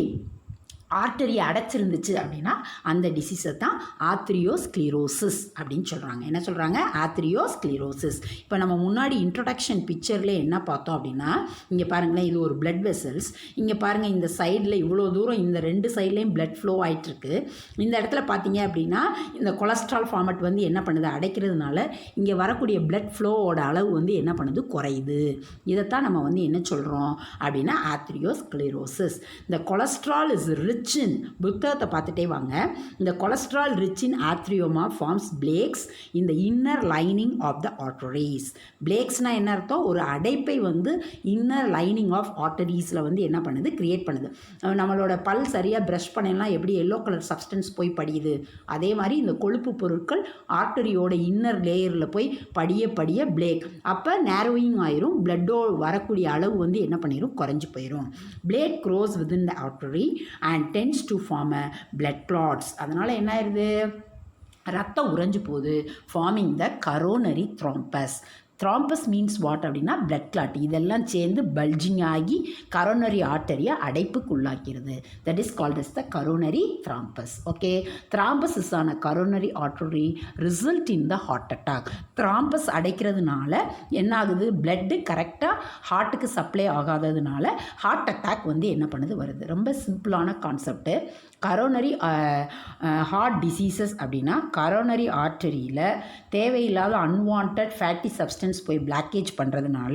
ஆர்டரி அடைச்சிருந்துச்சு அப்படின்னா அந்த டிசீஸை தான் ஆத்ரியோஸ்க்ளீரோசிஸ் அப்படின்னு சொல்கிறாங்க. என்ன சொல்கிறாங்க? ஆத்ரியோஸ்க்ளீரோசிஸ். இப்போ நம்ம முன்னாடி இன்ட்ரொடக்ஷன் பிக்சரில் என்ன பார்த்தோம் அப்படின்னா, இங்கே பாருங்களேன், இது ஒரு பிளட் வெசல்ஸ். இங்கே பாருங்கள், இந்த சைடில் இவ்வளோ தூரம் இந்த 2 சைட்லேயும் பிளட் ஃப்ளோ ஆகிட்டுருக்கு. இந்த இடத்துல பார்த்தீங்க அப்படின்னா இந்த கொலஸ்ட்ரால் ஃபார்மட் வந்து என்ன பண்ணுது, அடைக்கிறதுனால இங்கே வரக்கூடிய பிளட் ஃப்ளோவோட அளவு வந்து என்ன பண்ணுது, குறையுது. இதைத்தான் நம்ம வந்து என்ன சொல்கிறோம் அப்படின்னா ஆத்ரியோஸ்க்ளீரோசிஸ். இந்த கொலஸ்ட்ரால் இஸ் ரிச் in புத்தகத்தை பார்த்துட்டே வாங்க. இந்த cholesterol rich in atheroma forms plaques in the inner lining of the arteries. பிளேக்ஸ்னால் என்ன அர்த்தம்? ஒரு அடைப்பை வந்து இன்னர் லைனிங் ஆஃப் ஆர்டரிஸில் வந்து என்ன பண்ணுது, கிரியேட் பண்ணுது. நம்மளோட பல் சரியாக ப்ரஷ் பண்ணலாம், எப்படி எல்லோ கலர் சப்ஸ்டன்ஸ் போய் படியுது, அதே மாதிரி இந்த கொழுப்பு பொருட்கள் ஆர்டரியோட இன்னர் லேயரில் போய் படிய படிய பிளேக், அப்போ நேரோயிங் ஆயிரும், பிளட்டோ வரக்கூடிய அளவு வந்து என்ன பண்ணிடும், குறைஞ்சி போயிடும். Plate grows within the artery and tends to form a blood clots. அதனால் என்ன ஆயிருது, ரத்தம் உறைஞ்சு போகுது, forming the coronary thrombus. Thrombus means what அப்படின்னா பிளட் கிளாட். இதெல்லாம் சேர்ந்து பல்ஜிங் ஆகி கரோனரி ஆர்டரியை அடைப்புக்குள்ளாக்கிறது. That is called as the coronary thrombus. Okay, thrombus is on a coronary artery result in the heart attack. Thrombus அடைக்கிறதுனால என்ன ஆகுது, blood கரெக்டாக ஹார்ட்டுக்கு சப்ளை ஆகாததுனால ஹார்ட் அட்டாக் வந்து என்ன பண்ணுது, வருது. ரொம்ப சிம்பிளான கான்செப்ட்டு. கரோனரி ஹார்ட் டிசீசஸ் அப்படின்னா கரோனரி ஆர்டரியில் தேவையில்லாத அன்வான்ட் ஃபேட்டி சப்ஸ்டன்ஸ் போய் பிளாக்கேஜ் பண்ணுறதுனால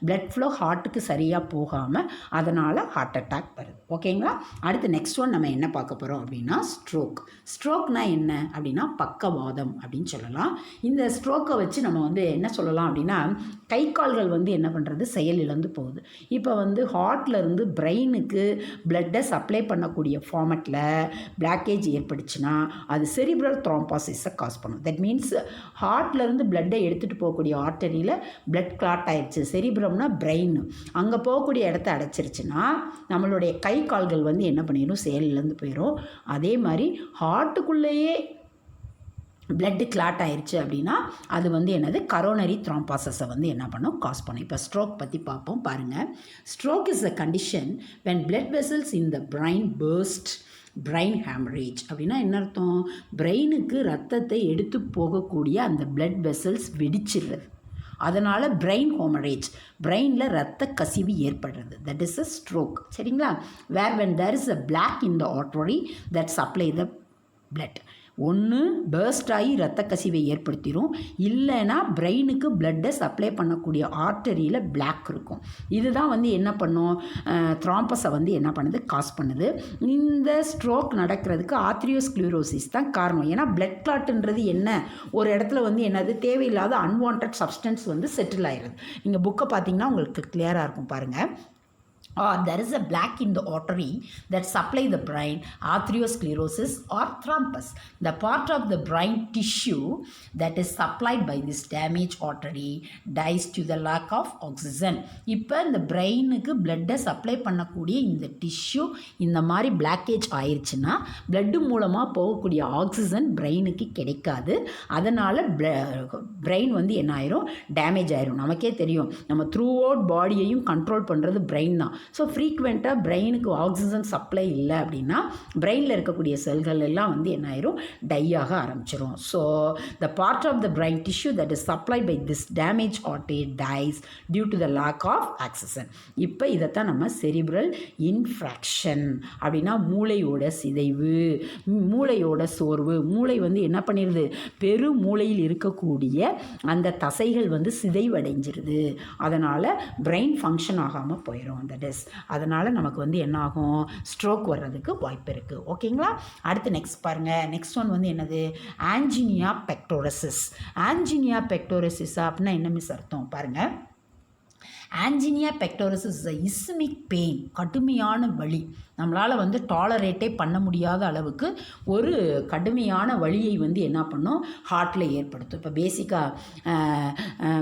பிளட் ஃப்ளோ ஹார்ட்டுக்கு சரியாக போகாமல் அதனால் ஹார்ட் அட்டாக் வருது. ஓகேங்களா? அடுத்து நெக்ஸ்ட் ஒன் நம்ம என்ன பார்க்க போகிறோம் அப்படின்னா ஸ்ட்ரோக். ஸ்ட்ரோக்னா என்ன அப்படின்னா பக்கவாதம் அப்படின்னு சொல்லலாம். இந்த ஸ்ட்ரோக்கை வச்சு நம்ம வந்து என்ன சொல்லலாம் அப்படின்னா கை கால்கள் வந்து என்ன பண்ணுறது, செயல் இழந்து போகுது. இப்போ வந்து ஹார்ட்லேருந்து பிரெயினுக்கு பிளட்டை சப்ளை பண்ணக்கூடிய ஃபார்மட்டில் பிளாக்கேஜ் ஏற்படுச்சுன்னா அது செரிப்ரல் த்ரோம்பாசிஸை காஸ் பண்ணும். தட் மீன்ஸ் ஹார்ட்லேருந்து பிளட்டை எடுத்துகிட்டு போகக்கூடிய ஆர்டரியில் பிளட் கிளாட் ஆயிடுச்சு. செரிப்ரம்னா பிரெயின், அங்கே போகக்கூடிய இடத்த அடைச்சிருச்சுன்னா நம்மளுடைய கை கால்கள் வந்து என்ன பண்ணிடும், செயல் இழந்து போயிடும். அதே மாதிரி ஹார்ட்டுக்குள்ளேயே பிளட்டு கிளாட் ஆயிடுச்சு அப்படின்னா அது வந்து என்னது, கரோனரி த்ரோம்பாசஸை வந்து என்ன பண்ணும், காஸ் பண்ணும். இப்போ ஸ்ட்ரோக் பற்றி பார்ப்போம். பாருங்கள், stroke is a condition when blood vessels in the brain burst, brain haemorrhage அப்படின்னா என்ன அர்த்தம், பிரெயினுக்கு ரத்தத்தை எடுத்து போகக்கூடிய அந்த பிளட் வெசல்ஸ் வெடிச்சிடுறது, அதனால் பிரெயின் ஹோமரேஜ், பிரெயினில் ரத்த கசிவு ஏற்படுறது. That is a stroke. சரிங்களா? வேர் when there is a black in the artery that supply the blood. ஒன்று பர்ஸ்ட் ஆகி ரத்த கசிவை ஏற்படுத்திடும், இல்லைன்னா பிரெயினுக்கு பிளட்டை சப்ளை பண்ணக்கூடிய ஆர்டரியில் பிளாக் இருக்கும். இதுதான் வந்து என்ன பண்ணும், த்ராம்பஸை வந்து என்ன பண்ணுது, காஸ் பண்ணுது. இந்த ஸ்ட்ரோக் நடக்கிறதுக்கு ஆத்ரியோஸ்க்ளீரோசிஸ் தான் காரணம். ஏன்னா பிளட் கிளாட்டுன்றது என்ன, ஒரு இடத்துல வந்து என்னது, தேவையில்லாத அன்வான்ட் சப்ஸ்டன்ஸ் வந்து செட்டில் ஆயிடுது. நீங்கள் புக்கை பார்த்தீங்கன்னா உங்களுக்கு கிளியராக இருக்கும் பாருங்கள். Or there is a black in the artery that supply the brain, arteriosclerosis or thrombus. The part of the brain tissue that is supplied by this damaged artery dies to the lack of oxygen. இப்போ இந்த பிரெயினுக்கு பிளட்டை supply பண்ணக்கூடிய இந்த tissue இந்த மாதிரி blockage ஆயிடுச்சுன்னா blood மூலமாக போகக்கூடிய ஆக்சிஜன் பிரெயினுக்கு கிடைக்காது. அதனால் பிரெயின் வந்து என்ன ஆயிரும், டேமேஜ் ஆயிரும். நமக்கே தெரியும், நம்ம த்ரூ அவுட் பாடியையும் கண்ட்ரோல் பண்ணுறது பிரெயின் தான். ஸோ ஃப்ரீக்வெண்ட்டாக பிரெயினுக்கு ஆக்சிஜன் சப்ளை இல்லை அப்படின்னா பிரெயினில் இருக்கக்கூடிய செல்கள் எல்லாம் வந்து என்ன ஆயிரும், டை ஆக ஆரம்பிச்சிடும். So the part of the brain tissue that is supply by this damage artery dies due to the lack of oxygen. இப்போ இதைத்தான் நம்ம செரிப்ரல் இன்ஃப்ராக்ஷன் அப்படின்னா மூளையோட சிதைவு, மூளையோட சோர்வு. மூளை வந்து என்ன பண்ணிடுது, பெரு மூளையில் இருக்கக்கூடிய அந்த தசைகள் வந்து சிதைவடைஞ்சிருது. அதனால் பிரெயின் ஃபங்க்ஷன் ஆகாமல் போயிடும். தட் இஸ் அதனால் நமக்கு வந்து என்ன ஆகும், ஸ்ட்ரோக் வர்றதுக்கு வாய்ப்பு இருக்குது. ஓகேங்களா? அடுத்து நெக்ஸ்ட் பாருங்கள். நெக்ஸ்ட் ஒன் வந்து என்னது, ஆன்ஜினியா பெக்டோரசிஸ். ஆன்ஜினியா பெக்டோரசிஸா அப்படின்னா என்ன மிஸ் அர்த்தம் பாருங்கள். ஆன்ஜினியா பெக்டோரசிஸ் இஸ் இஸ்மிக் பெயின், கடுமையான வலி. நம்மளால் வந்து டாலரேட்டே பண்ண முடியாத அளவுக்கு ஒரு கடுமையான வலியை வந்து என்ன பண்ணும், ஹார்ட்டில் ஏற்படுத்தும். இப்போ பேசிக்காக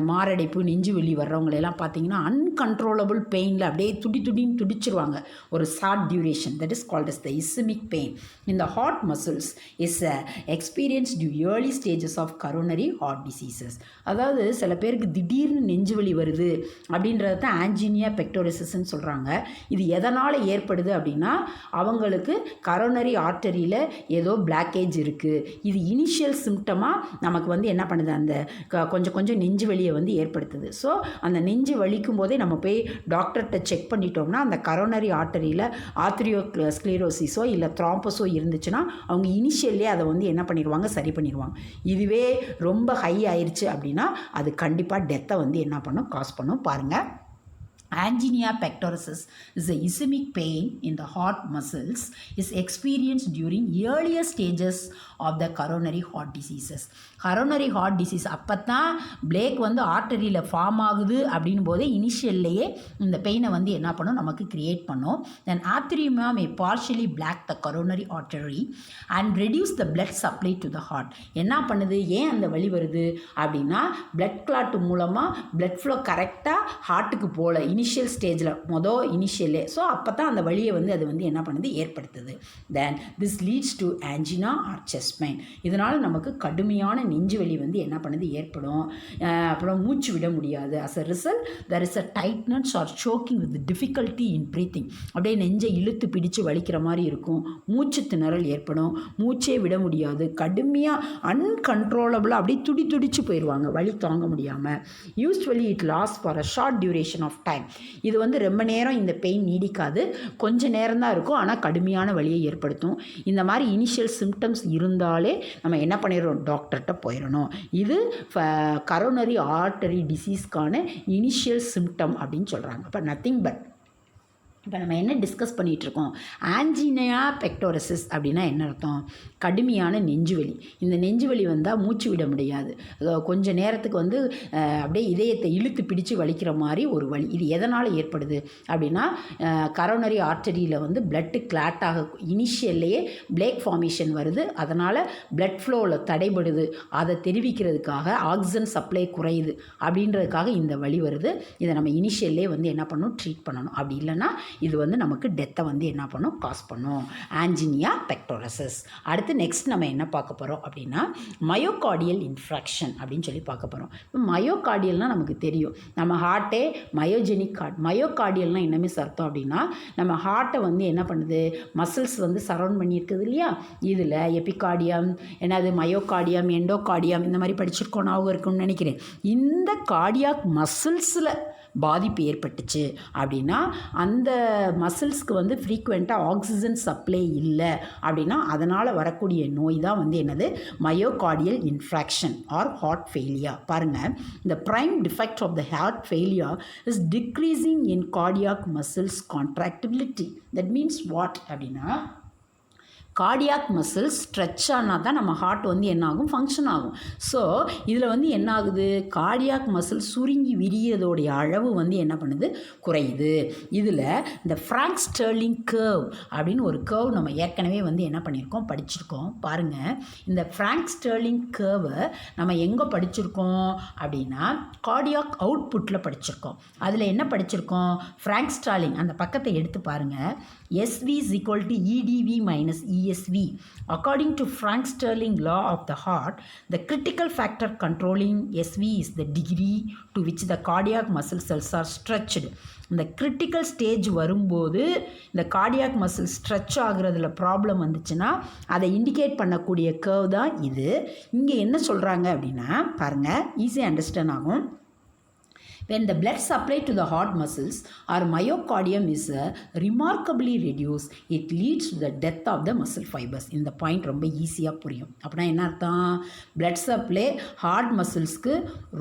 மாரடைப்பு, நெஞ்சு வலி வர்றவங்களெல்லாம் பார்த்தீங்கன்னா அன்கண்ட்ரோலபிள் பெயினில் அப்படியே துடின்னு துடிச்சிருவாங்க ஒரு short duration. That is called as the ischaemic pain. இந்த heart muscles is experience due early stages of coronary heart diseases. அதாவது சில பேருக்கு திடீர்னு நெஞ்சு வலி வருது அப்படின்ற அப்படின்றது தான் ஆன்ஜினியா பெக்டோரிசஸ்ன்னு சொல்கிறாங்க. இது எதனால் ஏற்படுது அப்படின்னா அவங்களுக்கு கரோனரி ஆர்டரியில் ஏதோ பிளாக்கேஜ் இருக்குது. இது இனிஷியல் சிம்டமாக நமக்கு வந்து என்ன பண்ணுது, அந்த கொஞ்சம் கொஞ்சம் நெஞ்சு வலியை வந்து ஏற்படுத்துது. ஸோ அந்த நெஞ்சு வலிக்கும் போதே நம்ம போய் டாக்டர்கிட்ட செக் பண்ணிட்டோம்னா அந்த கரோனரி ஆர்டரியில் ஆர்த்ரியோ ஸ்க்ளீரோசிஸோ இல்லை த்ராம்பஸோ இருந்துச்சுன்னா அவங்க இனிஷியல்லே அதை வந்து என்ன பண்ணிடுவாங்க, சரி பண்ணிடுவாங்க. இதுவே ரொம்ப ஹை ஆயிடுச்சு அப்படின்னா அது கண்டிப்பாக டெத்தை வந்து என்ன பண்ணும், காஸ் பண்ணும். பாருங்கள், angina pectoris is a ischemic pain in the heart muscles is experienced during earlier stages of the coronary heart diseases. coronary heart disease அப்போ தான் பிளேக் வந்து ஆர்டரியில் ஃபார்ம் ஆகுது அப்படின் போதே இனிஷியல்லையே இந்த பெயினை வந்து என்ன பண்ணும், நமக்கு கிரியேட் பண்ணும். Then atheroma may partially block the coronary artery and reduce the blood supply to the heart. என்ன பண்ணுது, ஏன் அந்த வலி வருது அப்படின்னா பிளட் கிளாட் மூலமாக பிளட் ஃப்ளோ கரெக்டாக ஹார்ட்டுக்கு போகல இனிஷியல் ஸ்டேஜில் இனிஷியலே. ஸோ அப்போ தான் அந்த வலியை வந்து அது வந்து என்ன பண்ணுது, ஏற்படுத்துது. Then this leads to angina or chest pain. இதனால் நமக்கு கடுமையான நெஞ்சு வலி வந்து என்ன பண்ணுது, ஏற்படும். அப்புறம் மூச்சு விட முடியாது. As a result there is a tightness or choking with difficulty in breathing. அப்படியே நெஞ்சை இழுத்து பிடிச்சு வலிக்கிற மாதிரி இருக்கும். மூச்சு திணறல் ஏற்படும். மூச்சே விட முடியாது. கடுமையாக அன்கண்ட்ரோலபிளாக அப்படியே துடிச்சு போயிடுவாங்க வலி தாங்க முடியாமல். Usually it last for a short duration of time. இது வந்து ரொம்ப நேரம் இந்த பெயின் நீடிக்காது, கொஞ்சம் நேரம் தான் இருக்கும், ஆனால் கடுமையான வலியை ஏற்படுத்தும். இந்த மாதிரி இனிஷியல் சிம்டம்ஸ் இருந்தாலே நம்ம என்ன பண்ணிடுறோம், டாக்டர்கிட்ட போயிடணும். இது கரோனரி ஆர்டரி டிசீஸ்க்கான இனிஷியல் சிம்டம் அப்படின்னு சொல்கிறாங்க. அப்போ நத்திங் பட் இப்போ நம்ம என்ன டிஸ்கஸ் பண்ணிகிட்ருக்கோம், ஆன்ஜினா பெக்டோரிசிஸ் அப்படின்னா என்ன அர்த்தம், கடுமையான நெஞ்சுவலி. இந்த நெஞ்சுவலி வந்தால் மூச்சு விட முடியாது, கொஞ்சம் நேரத்துக்கு வந்து அப்படியே இதயத்தை இழுத்து பிடிச்சு வலிக்கிற மாதிரி ஒரு வலி. இது எதனால் ஏற்படுது அப்படின்னா கரோனரி ஆர்டரியில் வந்து பிளட்டு கிளாட் ஆக இனிஷியல்லையே பிளேக் ஃபார்மேஷன் வருது. அதனால் பிளட் ஃப்ளோவில் தடைபடுது. அதை தெரிவிக்கிறதுக்காக ஆக்சிஜன் சப்ளை குறையுது அப்படின்றதுக்காக இந்த வலி வருது. இதை நம்ம இனிஷியல்லே வந்து என்ன பண்ணணும், ட்ரீட் பண்ணணும். அப்படி இல்லைன்னா இது வந்து நமக்கு டெத்தை வந்து என்ன பண்ணும், காஸ் பண்ணும். ஆன்ஜினியா பெக்டோரிசிஸ். அடுத்து நெக்ஸ்ட் நம்ம என்ன பார்க்க போகிறோம் அப்படின்னா மயோகார்டியல் இன்ஃப்ராக்ஷன் அப்படின்னு சொல்லி பார்க்க போகிறோம். மயோகார்டியல்னால் நமக்கு தெரியும், நம்ம ஹார்ட்டே மயோஜெனிக் ஹார்ட். மயோகார்டியல்னால் என்னமே அர்த்தம் அப்படின்னா நம்ம ஹார்ட்டை வந்து என்ன பண்ணுது, மசில்ஸ் வந்து சரௌண்ட் பண்ணியிருக்குது இல்லையா. இதில் எபிகார்டியம், என்னது மயோகார்டியம், எண்டோகார்டியம், இந்த மாதிரி படிச்சிருக்கோம், ஞாபகம் இருக்குன்னு நினைக்கிறேன். இந்த கார்டியாக் மசில்ஸில் பாதிப்பு ஏற்பட்டுச்சு அப்படின்னா அந்த மசில்ஸ்க்கு வந்து ஃப்ரீக்வெண்ட்டாக ஆக்சிஜன் சப்ளை இல்லை அப்படின்னா அதனால் வரக்கூடிய நோய் தான் வந்து என்னது, myocardial infarction or heart failure. பாருங்கள், இந்த prime defect of the heart failure is decreasing in cardiac muscles contractility. That means what அப்படின்னா கார்டியாக் மசில்ஸ் ஸ்ட்ரெச் ஆனால் தான் நம்ம ஹார்ட் வந்து என்ன ஆகும், ஃபங்க்ஷன் ஆகும். ஸோ இதில் வந்து என்ன ஆகுது, கார்டியாக் மசில் சுருங்கி விரியதோடைய அளவு வந்து என்ன பண்ணுது, குறையுது. இதில் இந்த ஃப்ராங்க் ஸ்டெர்லிங் கர்வ் அப்படின்னு ஒரு கர்வ் நம்ம ஏற்கனவே வந்து என்ன பண்ணியிருக்கோம், படிச்சிருக்கோம். பாருங்கள், இந்த ஃப்ராங்க் ஸ்டெர்லிங் கர்வை நம்ம எங்கே படிச்சிருக்கோம் அப்படின்னா கார்டியாக் அவுட்புட்டில் படிச்சிருக்கோம். அதில் என்ன படிச்சிருக்கோம், ஃப்ராங்க் ஸ்டார்லிங், அந்த பக்கத்தை எடுத்து பாருங்கள். SV is equal to EDV minus ESV. According to Frank Sterling law of the heart, the critical factor controlling SV is the degree to which the cardiac muscle cells are stretched. இந்த critical stage வரும்போது இந்த cardiac muscle stretch ஆகுறதுல problem வந்துச்சுன்னா அதை indicate பண்ணக்கூடிய curve தான் இது. இங்கே என்ன சொல்கிறாங்க அப்படின்னா பாருங்கள், ஈஸியாக அண்டர்ஸ்டாண்ட் ஆகும். When the blood supply to the heart muscles or myocardium is remarkably reduced, it leads to the death of the muscle fibers. இந்த பாயிண்ட் ரொம்ப ஈஸியாக புரியும். அப்படின்னா என்ன அர்த்தம், blood supply ஹார்ட் மசில்ஸ்க்கு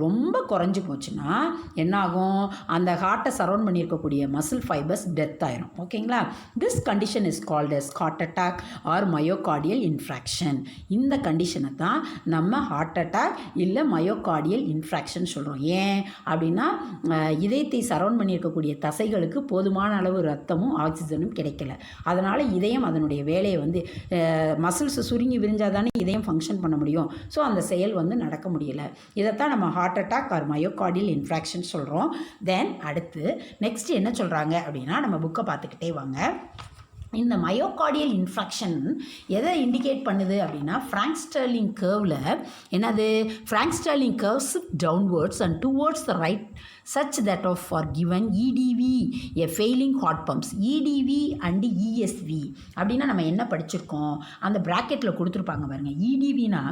ரொம்ப குறைஞ்சி போச்சுன்னா என்ன ஆகும், அந்த ஹார்ட்டை சரௌண்ட் பண்ணியிருக்கக்கூடிய மசில் ஃபைபர்ஸ் டெத் ஆயிரும். ஓகேங்களா. This condition is called as heart attack or myocardial infarction. இந்த கண்டிஷனை தான் நம்ம ஹார்ட் அட்டாக் இல்லை மயோகார்டியல் இன்ஃப்ராக்ஷன் சொல்கிறோம். ஏன் அப்படின்னா இதயத்தை சரௌண்ட் பண்ணியிருக்கக்கூடிய தசைகளுக்கு போதுமான அளவு ரத்தமும் ஆக்சிஜனும் கிடைக்கல. அதனால் இதயம் அதனுடைய வேலையை வந்து மசில்ஸ் சுருங்கி விரிஞ்சால் தானே இதயம் ஃபங்க்ஷன் பண்ண முடியும். ஸோ அந்த செயல் வந்து நடக்க முடியலை. இதைத்தான் நம்ம heart attack or myocardial infarction சொல்கிறோம். தென் அடுத்து நெக்ஸ்ட் என்ன சொல்கிறாங்க அப்படின்னா நம்ம புக்கை பார்த்துக்கிட்டே வாங்க. இந்த மயோகார்டியல் இன்ஃப்ராக்ஷன் எதை இண்டிகேட் பண்ணுது அப்படின்னா ஃப்ராங்க் ஸ்டெர்லிங் கர்வில் என்னது, Frank Starling curve shift downwards and towards the right such that of for given EDV a failing heart pumps. EDV and ESV அப்படின்னா நம்ம என்ன படிச்சிருக்கோம், அந்த ப்ராக்கெட்டில் கொடுத்துருப்பாங்க பாருங்கள். EDVனா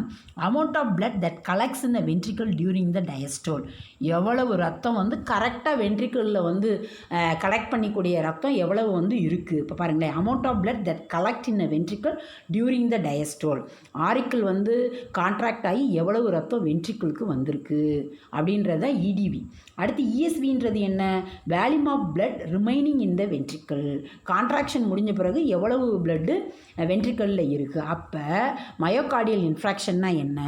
amount of blood that collects in the ventricle during the diastole. எவ்வளவு ரத்தம் வந்து கரெக்டாக வென்ட்ரிக்கிளில் வந்து கலெக்ட் பண்ணிக்கூடிய ரத்தம் எவ்வளவு வந்து இருக்குது. இப்போ பாருங்களேன், amount of blood that collect in the ventricle during the diastole. Auricle வந்து கான்ட்ராக்ட் ஆகி எவ்வளவு ரத்தம் வென்ட்ரிக்கிளுக்கு வந்திருக்கு அப்படின்றத EDV. அடுத்து ESVன்றது என்ன, volume of blood remaining in the ventricle. Contraction முடிஞ்ச பிறகு எவ்வளவு பிளட்டு வென்ட்ரிக்கலில் இருக்குது. அப்போ மயோகார்டியல் இன்ஃப்ராக்ஷன்னா என்ன,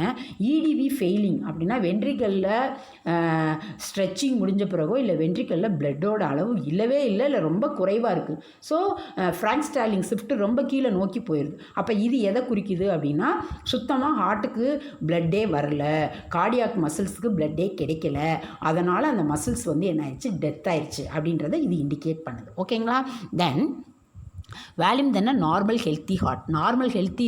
EDV ஃபெயிலிங் அப்படின்னா வென்ட்ரிக்கலில் ஸ்ட்ரெச்சிங் முடிஞ்ச பிறகோ இல்லை வென்ட்ரிக்கலில் பிளட்டோட அளவு இல்லவே இல்லை ரொம்ப குறைவாக இருக்குது. ஸோ ஃப்ராங்க் ஸ்டாலிங் ஷிஃப்ட் ரொம்ப கீழே நோக்கி போயிடுது. அப்போ இது எதை குறிக்குது அப்படின்னா, சுத்தமாக ஹார்ட்டுக்கு பிளட்டே வரல, கார்டியாக் மசில்ஸுக்கு பிளட்டே கிடைக்கல, அதனால் அந்த மசில்ஸ் வந்து என்ன ஆயிடுச்சு, டெத் ஆயிடுச்சு அப்படின்றத இது இண்டிகேட் பண்ணுது. ஓகேங்களா. தென் வேல்யூம் தானே normal healthy heart. Normal healthy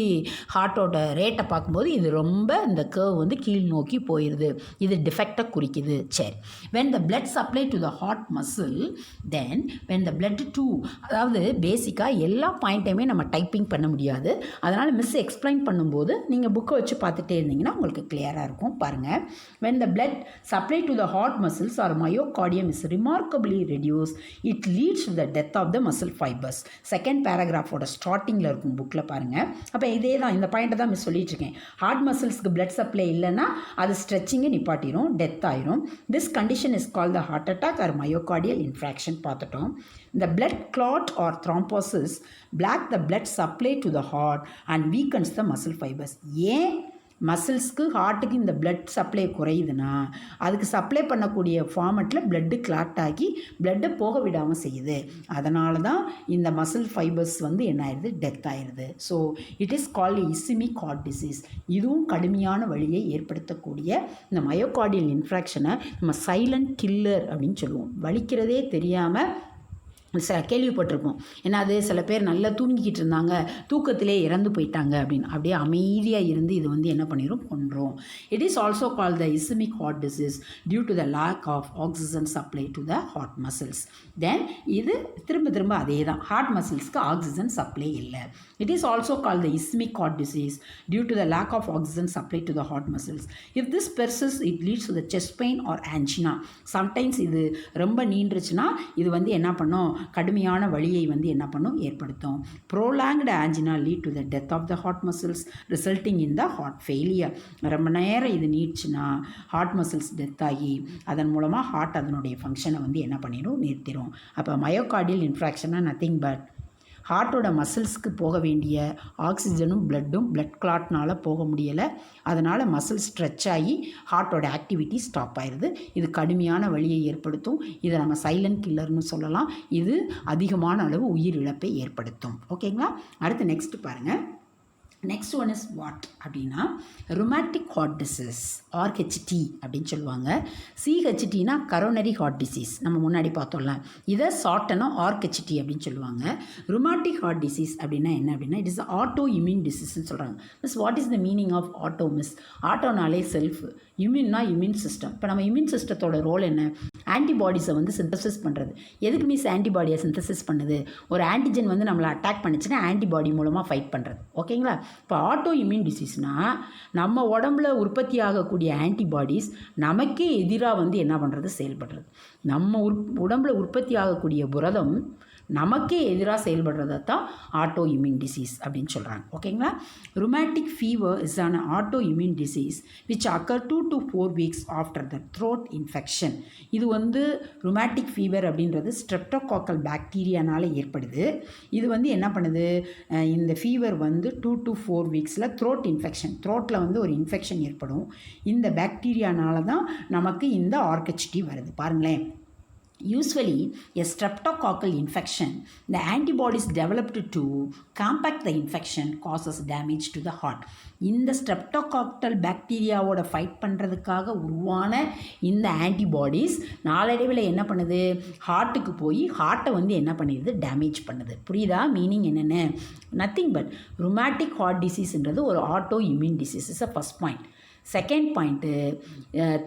ஹார்ட்டோட ரேட்டை பார்க்கும்போது இது ரொம்ப இந்த கர்வ் வந்து கீழ் நோக்கி போயிடுது. இது டிஃபெக்டை குறிக்குது. சரி, when the blood supply to the heart muscle, then when the blood to, அதாவது பேசிக்காக எல்லா பாயிண்ட்டையுமே நம்ம டைப்பிங் பண்ண முடியாது, அதனால் மிஸ் எக்ஸ்பிளைன் பண்ணும்போது நீங்கள் புக்கை வச்சு பார்த்துட்டே இருந்தீங்கன்னா உங்களுக்கு கிளியராக இருக்கும். பாருங்கள், when the blood supply to the heart muscles or myocardium is remarkably reduced, it leads to the death of the muscle fibers. Second பேராகிராஃபோட ஸ்டார்டிங்கில் இருக்கும் புக்கில் பாருங்கள். அப்போ இதே தான், இந்த பாயிண்ட்டை தான் மிஸ் சொல்லிட்டு இருக்கேன். ஹார்ட் மசில்ஸ்க்கு பிளட் சப்ளை இல்லைன்னா அது ஸ்ட்ரெச்சிங்கை நிப்பாட்டிடும், டெத் ஆயிரும். This condition is call the heart attack or myocardial infarction பார்த்துட்டோம். The blood clot or thrombosis block the blood supply to the heart and weakens the muscle fibers. ஏன் மசில்ஸ்க்கு ஹார்ட்டுக்கு இந்த blood supply குறையுதுன்னா, அதுக்கு supply பண்ணக்கூடிய ஃபார்மெட்டில் blood Claude ஆகி பிளட்டை போக விடாமல் செய்யுது. அதனால தான் இந்த மசில் ஃபைபர்ஸ் வந்து என்ன ஆயிடுது, டெத் ஆயிடுது. So it is called ischaemic heart disease. இதுவும் கடுமையான வழியை ஏற்படுத்தக்கூடிய இந்த மயோகார்டியல் இன்ஃப்ராக்ஷனை நம்ம சைலண்ட் கில்லர் அப்படின்னு சொல்லுவோம். வலிக்கிறதே தெரியாமல் கேள்விப்பட்டிருப்போம். ஏன்னா அது சில பேர் நல்லா தூங்கிக்கிட்டு இருந்தாங்க, தூக்கத்திலே இறந்து போயிட்டாங்க அப்படின்னு. அப்படியே அமைதியாக இருந்து இது வந்து என்ன பண்ணிடும், கொன்றும். It is also call the ischemic heart disease due to the lack of oxygen supply to the heart muscles. Then இது திரும்ப அதே தான், ஹார்ட் மசில்ஸ்க்கு ஆக்சிஜன் சப்ளை இல்லை. It is also call the ischemic heart disease due to the lack of oxygen supply to the heart muscles. If this persists it leads to the chest pain or angina. Sometimes இது ரொம்ப நீண்டுருச்சுன்னா இது வந்து என்ன பண்ணும், கடுமையான வலியை வந்து என்ன பண்ணும், ஏற்படுத்தும். Prolonged angina lead to the death of the heart muscles resulting in the heart failure. ரொம்ப நேரம் இது நீட்ச்சுன்னா ஹார்ட் மசில்ஸ் டெத் ஆகி அதன் மூலமாக ஹார்ட் அதனுடைய ஃபங்க்ஷனை வந்து என்ன பண்ணிடும், நிறுத்திடும். அப்போ மயோகார்டியல் இன்ஃப்ராக்ஷனாக நத்திங் பட் ஹார்ட்டோட மசில்ஸ்க்கு போக வேண்டிய ஆக்சிஜனும் பிளட்டும் பிளட் கிளாட்னால் போக முடியலை. அதனால் மசில் ஸ்ட்ரெச் ஆகி ஹார்ட்டோட ஆக்டிவிட்டி ஸ்டாப் ஆயிடுது. இது கடுமையான வலியை ஏற்படுத்தும். இதை நம்ம சைலண்ட் கில்லர்னு சொல்லலாம். இது அதிகமான அளவு உயிர் இழப்பை ஏற்படுத்தும். ஓகேங்களா. அடுத்து நெக்ஸ்ட் பாருங்கள். நெக்ஸ்ட் ஒன் இஸ் வாட் அப்படின்னா ருமேட்டிக் ஹார்ட் டிசீஸ், RHT அப்படின்னு சொல்லுவாங்க. CHTனா கரோனரி ஹார்ட் டிசீஸ், நம்ம முன்னாடி பார்த்தோம்ல. இதை ஷார்ட்டனா RHT அப்படின்னு சொல்லுவாங்க. ருமேட்டிக் ஹார்ட் டிசீஸ் அப்படின்னா என்ன அப்படின்னா, இட் இஸ் ஆட்டோ இம்யூன் டிசீஸ்ன்னு சொல்கிறாங்க. Miss what is the meaning of auto? Miss ஆட்டோனாலே செல்ஃப், இம்யூன்னா இம்யூன் சிஸ்டம். இப்போ நம்ம இம்யூன் சிஸ்டத்தோட ரோல் என்ன, ஆன்டிபாடிஸை வந்து சிந்தசிஸ் பண்ணுறது. எதுக்கு மிஸ் ஆன்டிபாடியை சிந்தசிஸ் பண்ணுது, ஒரு ஆன்டிஜன் வந்து நம்மளை அட்டாக் பண்ணிச்சுன்னா ஆன்டிபாடி மூலமாக ஃபைட் பண்ணுறது. ஓகேங்களா. இப்போ ஆட்டோ இம்யூன் டிசீஸ்னால் நம்ம உடம்புல உற்பத்தி ஆகக்கூடிய ஆன்டிபாடிஸ் நமக்கே எதிராக வந்து என்ன பண்ணுறது, செயல்படுறது. நம்ம உடம்புல உற்பத்தி ஆகக்கூடிய புரதம் நமக்கே எதிராக செயல்படுறதை தான் ஆட்டோ இம்யூன் டிசீஸ் அப்படின்னு சொல்கிறாங்க. ஓகேங்களா. Rheumatic fever is on auto immune disease which occur 2 to 4 weeks after the throat infection. இது வந்து ருமேட்டிக் ஃபீவர் அப்படின்றது ஸ்ட்ரெப்டோகாக்கல் பாக்டீரியானால் ஏற்படுது. இது வந்து என்ன பண்ணுது, இந்த ஃபீவர் வந்து 2 to 4 weeksல த்ரோட் இன்ஃபெக்ஷன், த்ரோட்டில் வந்து ஒரு இன்ஃபெக்ஷன் ஏற்படும். இந்த பாக்டீரியானால தான் நமக்கு இந்த RHT வருது. பாருங்களேன். Usually, a streptococcal infection, the antibodies developed to combat the infection causes damage to the heart. இந்த ஸ்ட்ரெப்டோகாக்கல் பாக்டீரியாவோட ஃபைட் பண்ணுறதுக்காக உருவான இந்த ஆன்டிபாடிஸ் நாளடைவில் என்ன பண்ணுது, ஹார்ட்டுக்கு போய் ஹார்ட்டை வந்து என்ன பண்ணிடுது, டேமேஜ் பண்ணுது. புரியுதா மீனிங் என்னென்னு? நத்திங் பட் ருமேட்டிக் ஹார்ட் டிசீஸ்ன்றது ஒரு auto immune disease is a first point. Second point,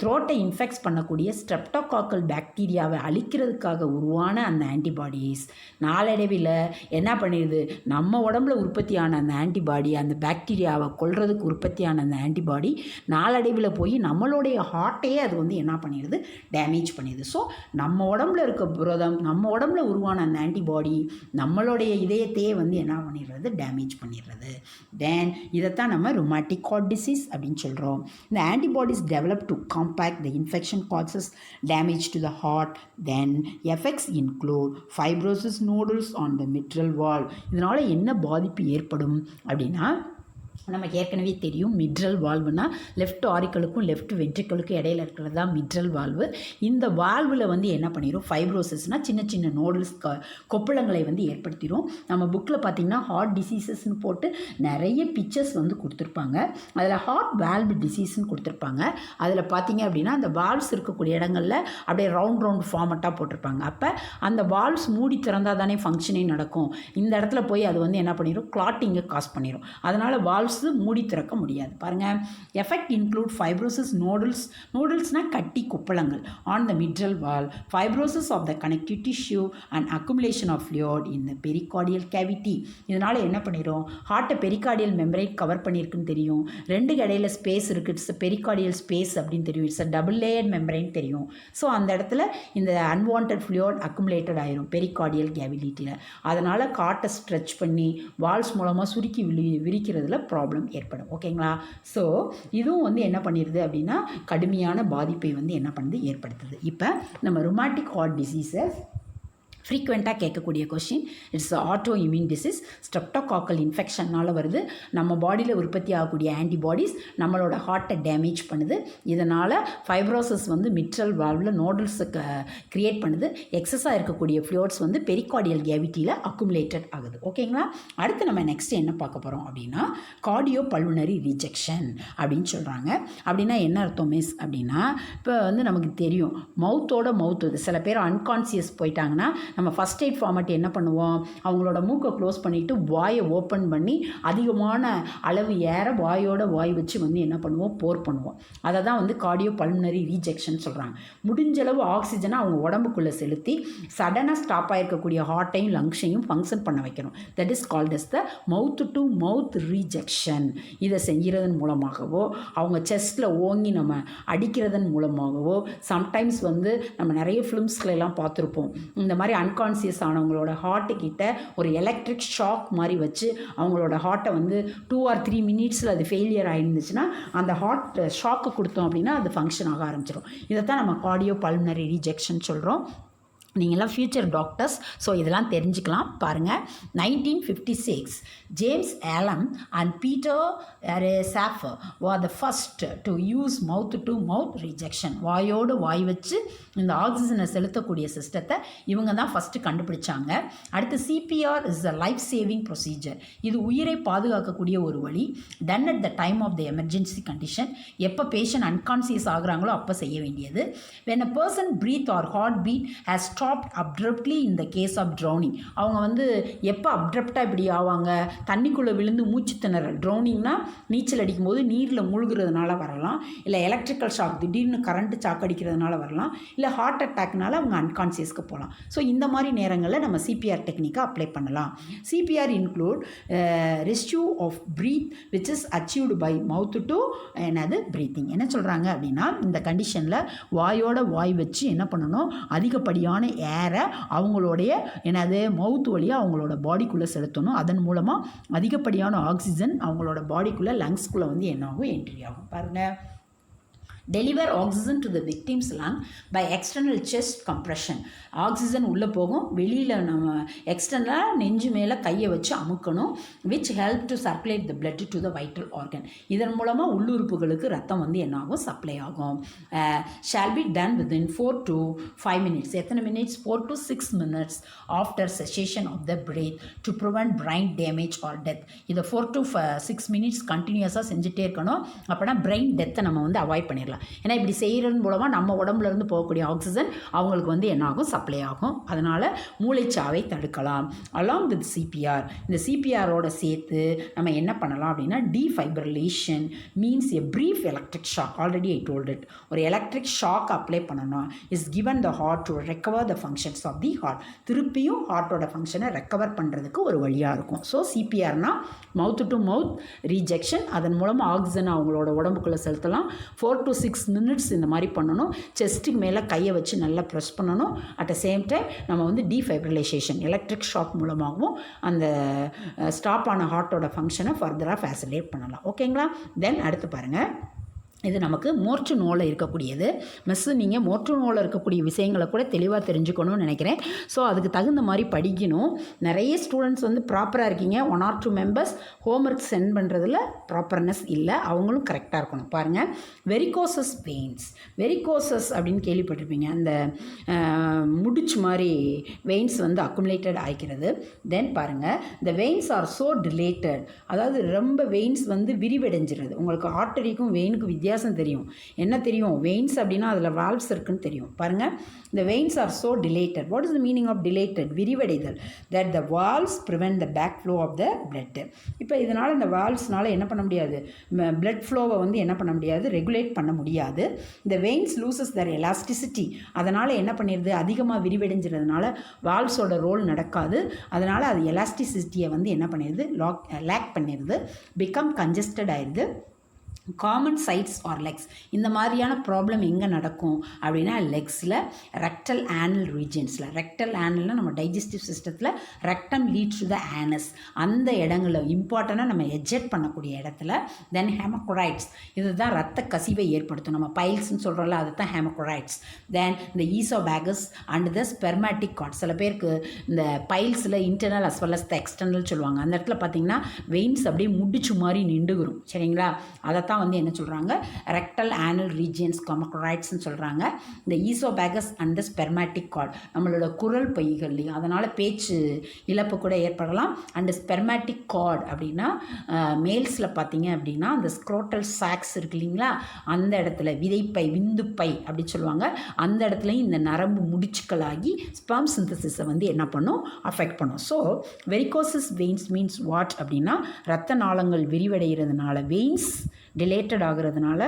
த்ரோட்டை இன்ஃபெக்ட் பண்ணக்கூடிய ஸ்ட்ரெப்டோகாக்கல் பாக்டீரியாவை அழிக்கிறதுக்காக உருவான அந்த ஆன்டிபாடிஸ் நாளடைவில் என்ன பண்ணிடுது, நம்ம உடம்புல உற்பத்தியான அந்த ஆன்டிபாடி, அந்த பாக்டீரியாவை கொல்றதுக்கு உற்பத்தியான அந்த ஆன்டிபாடி நாளடைவில் போய் நம்மளுடைய ஹார்ட்டையே அது வந்து என்ன பண்ணிடுது, டேமேஜ் பண்ணிடுது. ஸோ நம்ம உடம்புல இருக்க புரதம், நம்ம உடம்புல உருவான அந்த ஆன்டிபாடி நம்மளுடைய இதயத்தையே வந்து என்ன பண்ணிடுறது, டேமேஜ் பண்ணிடுறது. தென் இதைத்தான் நம்ம ருமாட்டிக் ஹார்ட் டிசீஸ் அப்படின்னு சொல்கிறோம். இந்த antibodies develop to combat the infection causes damage to the heart. Then effects include fibrosis nodules on the mitral valve. இதனால் என்ன பாதிப்பு ஏற்படும் அப்படின்னா, நமக்கு ஏற்கனவே தெரியும் மிட்ரல் வால்வுனா லெஃப்ட் ஆரிக்கலுக்கும் லெஃப்ட் வென்ட்ரிக்கலுக்கும் இடையில இருக்கிறது தான் மிட்ரல் வால்வு. இந்த வால்வில் வந்து என்ன பண்ணிடும், ஃபைப்ரோசிஸ்னால் சின்ன சின்ன நோடல்ஸ் கொப்பளங்களை வந்து ஏற்படுத்திடும். நம்ம புக்கில் பார்த்திங்கன்னா ஹார்ட் டிசீசஸ்ன்னு போட்டு நிறைய பிக்சர்ஸ் வந்து கொடுத்துருப்பாங்க. அதில் ஹார்ட் வால்வு டிசீஸ்ன்னு கொடுத்துருப்பாங்க. அதில் பார்த்திங்க அப்படின்னா அந்த வால்வ்ஸ் இருக்கக்கூடிய இடங்களில் அப்படியே ரவுண்ட் ஃபார்மட்டாக போட்டிருப்பாங்க. அப்போ அந்த வால்வ்ஸ் மூடி திறந்தால் தானே ஃபங்க்ஷனே நடக்கும். இந்த இடத்துல போய் அது வந்து என்ன பண்ணிடும், கிளாட்டிங்கை காஸ் பண்ணிடும். அதனால் வால்வ்ஸ் மூடி திறக்க முடியாது. பாருங்கள், எஃபெக்ட் இன்க்ளூட் ஃபைப்ரோசிஸ் நோடல்ஸ்னால் கட்டி குப்பளங்கள் on the mitral valve, fibrosis of the connective tissue and accumulation of fluid in the pericardial cavity. இதனால் என்ன பண்ணிடும், ஹார்ட்டை பெரிகார்டியல் மெம்பரைன் கவர் பண்ணியிருக்குன்னு தெரியும். ரெண்டு இடையில ஸ்பேஸ் இருக்குது, இட்ஸ் பெரிகார்டியல் ஸ்பேஸ் அப்படின்னு தெரியும். இட்ஸ் டபுள் லேயர் மெம்பரைன் தெரியும். ஸோ அந்த இடத்துல இந்த அன்வான்ட் ஃப்ளூயிட் அக்குமுலேட்டட் ஆயிரும் பெரிகார்டியல் கேவிட்டியில். அதனால் காட்டை ஸ்ட்ரெச் பண்ணி வால்ஸ் மூலமாக சுருக்கி விரிக்கிறதுல ப்ராப்ளம் ஏற்படும். ஓகேங்களா? ஸோ இதுவும் வந்து என்ன பண்ணிடுது அப்படின்னா கடுமையான பாதிப்பை வந்து என்ன பண்ணுது, ஏற்படுத்துது. இப்போ நம்ம ருமாட்டிக் ஹார்ட் டிசீஸை ஃப்ரீக்வெண்ட்டாக கேட்கக்கூடிய question, it's auto immune disease, streptococcal இன்ஃபெக்ஷனால் வருது. நம்ம பாடியில் உற்பத்தி ஆகக்கூடிய ஆன்டிபாடிஸ் நம்மளோட ஹார்ட்டை டேமேஜ் பண்ணுது. இதனால் ஃபைப்ரோசிஸ் வந்து மிட்ரல் வால்வில் நோடல்ஸை க்ரியேட் பண்ணுது. எக்ஸஸாக இருக்கக்கூடிய ஃப்ளூயிட்ஸ் வந்து பெரிகார்டியல் கேவிட்டியில் அக்குமுலேட்டட் ஆகுது. ஓகேங்களா? அடுத்து நம்ம நெக்ஸ்ட் என்ன பார்க்க போகிறோம் அப்படின்னா கார்டியோ பல்மனரி ரிஜெக்ஷன் அப்படின்னு சொல்கிறாங்க. அப்படின்னா என்ன அர்த்தம் மிஸ் அப்படின்னா, இப்போ வந்து நமக்கு தெரியும் மவுத்தோட மவுத், சில பேர் அன்கான்சியஸ் போயிட்டாங்கன்னா நம்ம ஃபஸ்ட் எய்ட் ஃபார்மேட் என்ன பண்ணுவோம், அவங்களோட மூக்கை க்ளோஸ் பண்ணிவிட்டு வாயை ஓப்பன் பண்ணி அதிகமான அளவு ஏற வாயோட வாய் வச்சு வந்து என்ன பண்ணுவோம், போர் பண்ணுவோம். அதை தான் வந்து கார்டியோ பல்மனரி ரீஜெக்ஷன் சொல்கிறாங்க. முடிஞ்சளவு ஆக்சிஜனை அவங்க உடம்புக்குள்ளே செலுத்தி சடனாக ஸ்டாப் ஆகிருக்கக்கூடிய ஹார்ட்டையும் லங்ஸையும் ஃபங்க்ஷன் பண்ண வைக்கணும். That is called as the mouth to mouth rejection. இதை செஞ்சுறதன் மூலமாகவோ அவங்க செஸ்ட்டில் ஓங்கி நம்ம அடிக்கிறதன் மூலமாகவோ, சம்டைம்ஸ் வந்து நம்ம நிறைய ஃபிலிம்ஸ்களெல்லாம் பார்த்துருப்போம், இந்த மாதிரி அன்கான்சியஸ் ஆனவங்களோட ஹார்ட்டுக்கிட்ட ஒரு எலக்ட்ரிக் ஷாக் மாதிரி வச்சு அவங்களோட ஹார்ட்டை வந்து 2 or 3 மினிட்ஸில் அது ஃபெயிலியர் ஆகிருந்துச்சுன்னா அந்த ஹார்ட் ஷாக்கு கொடுத்தோம் அப்படின்னா அது ஃபங்க்ஷன் ஆக ஆரம்பிச்சிடும். இதைத்தான் நம்ம கார்டியோ பல்மனரி ரீஜெக்ஷன் சொல்கிறோம். நீங்கள்லாம் ஃபியூச்சர் டாக்டர்ஸ், ஸோ இதெல்லாம் தெரிஞ்சுக்கலாம். பாருங்கள், 1956 James Elam and Peter Safar were the first to use mouth to mouth rejection. வாயோடு வாய் வச்சு இந்த ஆக்சிஜனை செலுத்தக்கூடிய சிஸ்டத்தை இவங்க தான் ஃபஸ்ட்டு கண்டுபிடிச்சாங்க. அடுத்து CPR is a life saving procedure. இது உயிரை பாதுகாக்கக்கூடிய ஒரு வழி. Done at the time of the emergency condition. எப்போ பேஷண்ட் அன்கான்சியஸ் ஆகுறாங்களோ அப்போ செய்ய வேண்டியது. when a person breathe or heart beat has stopped abruptly in the case of drowning. அவங்க வந்து எப்போ அப்ரப்டாக இப்படி ஆவாங்க, தண்ணிக்குள்ளே விழுந்து மூச்சு திணறல். ட்ரௌனிங்னா நீச்சல் அடிக்கும்போது நீரில் மூழ்கிறதுனால வரலாம், இல்லை எலக்ட்ரிக்கல் ஷாக் திடீர்னு கரண்ட்டு சாக் அடிக்கிறதுனால வரலாம், இல்லை ஹார்ட் அட்டாக்னால அவங்க அன்கான்சியஸ்க்கு போகலாம். ஸோ இந்த மாதிரி நேரங்களில் நம்ம சிபிஆர் டெக்னிக்கை அப்ளை பண்ணலாம். CPR include rescue of breath which is achieved by mouth to என்னது பிரீத்திங். என்ன சொல்கிறாங்க அப்படின்னா, இந்த கண்டிஷனில் வாயோட வாய் வச்சு என்ன பண்ணணும், அதிகப்படியான ஏரை அவங்களுடைய என்னது மவுத் வழியாக அவங்களோட பாடிக்குள்ளே செலுத்தணும். அதன் மூலமாக அதிகப்படியான ஆக்சிஜன் அவங்களோட பாடிக்குள்ளே லங்ஸ்குள்ளே வந்து என்ன ஆகும், என்ட்ரி ஆகும். பாருங்கள், deliver oxygen to the victims lung by external chest compression. Oxygen உள்ளே போகும், வெளியில் நம்ம எக்ஸ்டர்னலாக நெஞ்சு மேலே கையை வச்சு அமுக்கணும். Which help to circulate the blood to the vital organ. இதன் மூலமாக உள்ளுறுப்புகளுக்கு ரத்தம் வந்து என்னாகும், சப்ளை ஆகும். Shall be done within 4 to 5 minutes. எத்தனை minutes? 4 to 6 minutes after cessation of the breath to prevent brain damage or death. இதை 4 to 6 minutes கண்டினியூஸாக செஞ்சுட்டே இருக்கணும். அப்படின்னா பிரெயின் டெத்தை நம்ம வந்து அவாய்ட் பண்ணிடலாம். பண்ணிடலாம். ஏன்னா இப்படி செய்கிறது மூலமாக நம்ம உடம்புலேருந்து போகக்கூடிய ஆக்சிஜன் அவங்களுக்கு வந்து என்ன ஆகும், சப்ளை ஆகும். அதனால் மூளைச்சாவை தடுக்கலாம். அலாங் வித் சிபிஆர், இந்த சிபிஆரோட சேர்த்து நம்ம என்ன பண்ணலாம் அப்படின்னா defibrillation means a brief electric shock. Already I told it. ஒரு எலக்ட்ரிக் ஷாக் அப்ளை பண்ணணும். Is given the heart to recover the functions of the heart. திருப்பியும் ஹார்ட்டோட ஃபங்க்ஷனை ரெக்கவர் பண்ணுறதுக்கு ஒரு வழியாக இருக்கும். ஸோ சிபிஆர்னா மவுத் டு மவுத் ரீஜெக்ஷன். அதன் மூலமாக ஆக்சிஜன் அவங்களோட உடம்புக்குள்ளே செலுத்தலாம். 4 to 6 minutes இந்த மாதிரி பண்ணணும். செஸ்ட்டுக்கு மேலே கையை வச்சு நல்லா ப்ரெஸ் பண்ணணும். அட் த சேம் டைம் நம்ம வந்து டீஃபைப்ரிலேஷன் எலக்ட்ரிக் ஷாக் மூலமாகவும் அந்த ஸ்டாப் ஆன ஹார்ட்டோட ஃபங்க்ஷனை ஃபர்தராக ஃபேசிலேட் பண்ணலாம். ஓகேங்களா? தென் அடுத்து பாருங்கள், இது நமக்கு மோர்ச்சு நோவில் இருக்கக்கூடியது. மிஸ்ஸு நீங்கள் மோர்ச்சு நோவில் இருக்கக்கூடிய விஷயங்களை கூட தெளிவாக தெரிஞ்சுக்கணும்னு நினைக்கிறேன். ஸோ அதுக்கு தகுந்த மாதிரி படிக்கணும். நிறைய ஸ்டூடெண்ட்ஸ் வந்து ப்ராப்பராக இருக்கீங்க. 1 or 2 members ஹோம்ஒர்க் சென்ட் பண்ணுறதுல ப்ராப்பர்னஸ் இல்லை. அவங்களும் கரெக்டாக இருக்கணும். பாருங்கள், வெரிகோசஸ் வெயின்ஸ். வெரிகோசஸ் அப்படின்னு கேள்விப்பட்டிருப்பீங்க. அந்த முடிச்சு மாதிரி வெயின்ஸ் வந்து அக்குமுலேட்டட் ஆகிக்கிறது. தென் பாருங்கள், இந்த வெயின்ஸ் ஆர் ஸோ டிலேட்டட், அதாவது ரொம்ப வெயின்ஸ் வந்து விரிவடைஞ்சிருது. உங்களுக்கு ஆர்டரிக்கும் வெயினுக்கு வித்தியாசம் தெரியும். என்ன தெரியும்? வெயின்ஸ் அப்படின்னா அதில் வால்வ்ஸ் இருக்குன்னு தெரியும். பாருங்கள், இந்த veins are so dilated. What is the meaning of dilated? விரிவடைதல். That the valves prevent the back flow of the blood. இப்போ இதனால் இந்த வால்வ்ஸ்னால என்ன பண்ண முடியாது? பிளட் ஃப்ளோவை வந்து என்ன பண்ண முடியாது? ரெகுலேட் பண்ண முடியாது. இந்த வெயின்ஸ் லூசஸ் தர் எலாஸ்டிசிட்டி. அதனால் என்ன பண்ணிடுது? அதிகமாக விரிவடைஞ்சிறதுனால வால்வ்ஸோட ரோல் நடக்காது. அதனால் அது எலாஸ்டிசிட்டியை வந்து என்ன பண்ணிடுது? லேக் பண்ணிடுது. பிகம் கன்ஜஸ்டட் ஆயிடுது. Common sites are legs. இந்த மாதிரியான ப்ராப்ளம் எங்கே நடக்கும் அப்படின்னா லெக்ஸில், ரெக்டல் ஆனல் ரீஜன்ஸில். ரெக்டல் ஆனல்னால் நம்ம டைஜஸ்டிவ் சிஸ்டத்தில் rectum leads to the anus. அந்த இடங்களில் இம்பார்ட்டண்ட்டாக நம்ம எஜெக்ட் பண்ணக்கூடிய இடத்துல. தென் ஹேமோக்ரைட்ஸ், இதுதான் ரத்த கசிவை ஏற்படுத்தும். நம்ம பைல்ஸ்ன்னு சொல்கிறோம்ல, அது தான் ஹேமோக்ரைட்ஸ். தென் இந்த oesophagus and the spermatic cord. சில பேருக்கு இந்த பைல்ஸில் internal as well as the external சொல்லுவாங்க. அந்த இடத்துல பார்த்திங்கன்னா வெயின்ஸ் அப்படியே முடிச்சு மாதிரி நின்றுகிறோம். சரிங்களா? அதைத்தான் வந்து என்ன சொல்கிறாங்க? ரெக்டல் ஆனல் ரீஜியன்ஸ் ஹேமோக்ரைட்ஸ்னு சொல்கிறாங்க. இந்த oesophagus and the spermatic card நம்மளோட குரல் பைகள்லையும், அதனால் பேச்சு இழப்பு கூட ஏற்படலாம். அண்ட் ஸ்பெர்மேட்டிக் கார்ட் அப்படின்னா மேல்ஸில் பார்த்தீங்க அப்படின்னா அந்த ஸ்க்ரோட்டல் சாக்ஸ் இருக்கு இல்லைங்களா, அந்த இடத்துல விதைப்பை, விந்துப்பை அப்படி சொல்லுவாங்க. அந்த இடத்துலையும் இந்த நரம்பு முடிச்சுக்களாகி ஸ்பெர்ம் சிந்தசிஸை வந்து என்ன பண்ணும்? அஃபெக்ட் பண்ணும். ஸோ வெரிகோசஸ் வெயின்ஸ் மீன்ஸ் வாட் அப்படின்னா ரத்த நாளங்கள் விரிவடைகிறதுனால, வெயின்ஸ் டிலேட்டட் ஆகிறதுனால,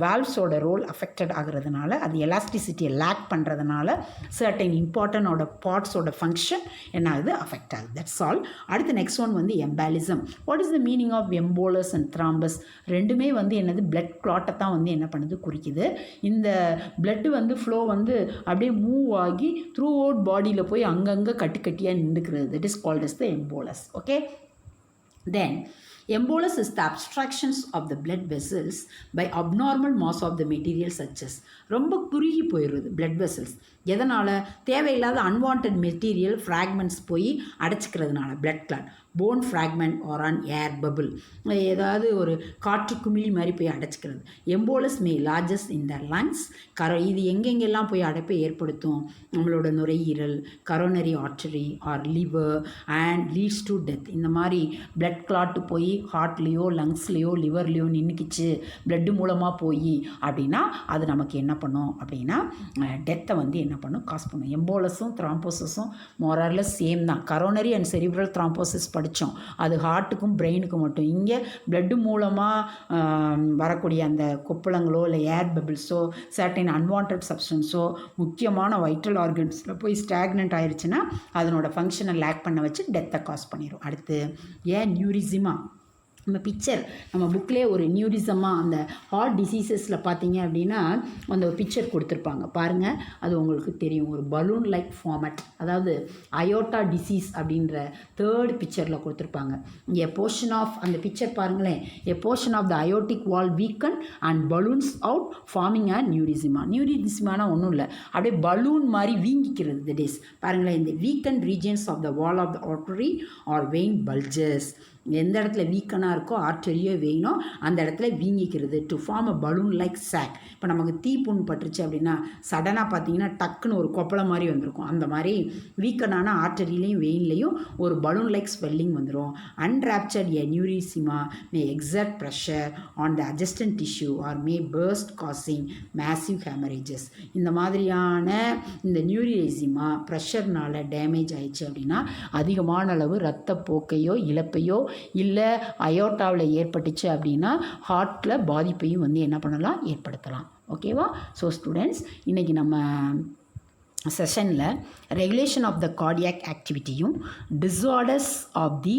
வால்வ்ஸோட ரோல் அஃபெக்டட் ஆகிறதுனால, அது எலாஸ்டிசிட்டியை லேக் பண்ணுறதுனால சர்டைன் இம்பார்ட்டனோட பார்ட்ஸோட ஃபங்க்ஷன் என்ன ஆகுது? அஃபெக்ட் ஆகுது. That's all. அடுத்து நெக்ஸ்ட் ஒன் வந்து embolism. What is the meaning of embolus and thrombus? ரெண்டுமே வந்து என்னது? பிளட் கிளாட்டை தான் வந்து என்ன பண்ணுது? குறிக்குது. இந்த பிளட்டு வந்து ஃப்ளோ வந்து அப்படியே மூவ் ஆகி த்ரூ அவுட் பாடியில் போய் அங்கங்கே கட்டியாக நின்றுக்கிறது. That is called as the embolus. Okay. Then embolus is the obstructions of the blood vessels by abnormal mass of the material such as. ரொம்ப குறுகி போயிடுது பிளட் வெசல்ஸ். எதனால்? தேவையில்லாத அன்வான்ட் மெட்டீரியல் ஃப்ராக்மெண்ட்ஸ் போய் அடைச்சிக்கிறதுனால. Blood clot, bone fragment or an air bubble, ஏதாவது ஒரு காற்று குமிழி மாதிரி போய் அடைச்சிக்கிறது. Embolus May லார்ஜஸ் in the lungs. இது எங்கெங்கெல்லாம் போய் அடைப்பை ஏற்படுத்தும்? நம்மளோட நுரையீரல், coronary artery or liver and leads to death. இந்த மாதிரி பிளட் கிளாட்டு போய் ஹார்ட்லேயோ லங்ஸ்லேயோ லிவர்லேயோ நின்றுக்கிச்சு, பிளட்டு மூலமாக போய் அப்படின்னா அது நமக்கு என்ன பண்ணும் அப்படின்னா டெத்தை வந்து என்ன பண்ணும்? காஸ் பண்ணும். எம்போலஸும் த்ராம்போசிஸும் மோரர்லெஸ் சேம் தான். கரோனரி அண்ட் செரிப்ரல் த்ராம்போசிஸ் படித்தோம், அது ஹார்ட்டுக்கும் பிரெயினுக்கும் மட்டும். இங்கே பிளட்டு மூலமாக வரக்கூடிய அந்த கொப்பளங்களோ இல்லை ஏர் பபிள்ஸோ சர்டைன் அன்வான்ட் சப்ஸ்டன்ஸோ முக்கியமான வைட்டல் ஆர்கன்ஸில் போய் ஸ்டாக்னன்ட் ஆயிடுச்சுன்னா அதனோட ஃபங்க்ஷனை லேக் பண்ண வச்சு டெத்தை காஸ் பண்ணிடும். அடுத்து நியூரிசிமா. நம்ம பிக்சர் நம்ம புக்லேயே ஒரு நியூரிசமாக அந்த ஹார்ட் டிசீசஸில் பார்த்தீங்க அப்படின்னா அந்த பிக்சர் கொடுத்துருப்பாங்க பாருங்கள். அது உங்களுக்கு தெரியும், ஒரு பலூன் லைக் ஃபார்மட், அதாவது அயோட்டா டிசீஸ் அப்படின்ற 3rd பிக்சரில் கொடுத்துருப்பாங்க. எ போர்ஷன் ஆஃப் அந்த பிக்சர் பாருங்களேன். A portion of the aortic wall weaken and balloons out forming a aneurysm. நியூரிசிமானா ஒன்றும் இல்லை, அப்படியே பலூன் மாதிரி வீங்கிக்கிறது. தட் இஸ் பாருங்களேன், இந்த weaken regions of the wall of the artery or vein bulges. எந்த இடத்துல வீக்கனாக இருக்கோ ஆர்டரியோ வெயினோ அந்த இடத்துல வீங்கிக்கிறது. To form a balloon like sac. இப்போ நமக்கு தீப்புண் பட்டுருச்சு அப்படின்னா சடனாக பார்த்தீங்கன்னா டக்குன்னு ஒரு கொப்பளை மாதிரி வந்திருக்கும். அந்த மாதிரி வீக்கனான ஆர்டரியிலையும் வெயின்லையும் ஒரு பலூன் லைக் ஸ்வெல்லிங் வந்துடும். Unruptured a aneurysm may exert pressure on the adjacent tissue or may burst causing massive haemorrhages. இந்த மாதிரியான இந்த நியூரிசிமா ப்ரெஷர்னால் டேமேஜ் ஆயிடுச்சு அப்படின்னா அதிகமான அளவு இரத்தப்போக்கையோ இழப்பையோ இல்லை அயோட்டாவில் ஏற்பட்டுச்சு அப்படின்னா ஹார்ட்டில் பாதிப்பையும் வந்து என்ன பண்ணலாம், ஏற்படுத்தலாம். ஓகேவா? ஸோ ஸ்டூடெண்ட்ஸ், இன்றைக்கி நம்ம செஷனில் ரெகுலேஷன் ஆஃப் த கார்டியாக் ஆக்டிவிட்டியும் disorders of the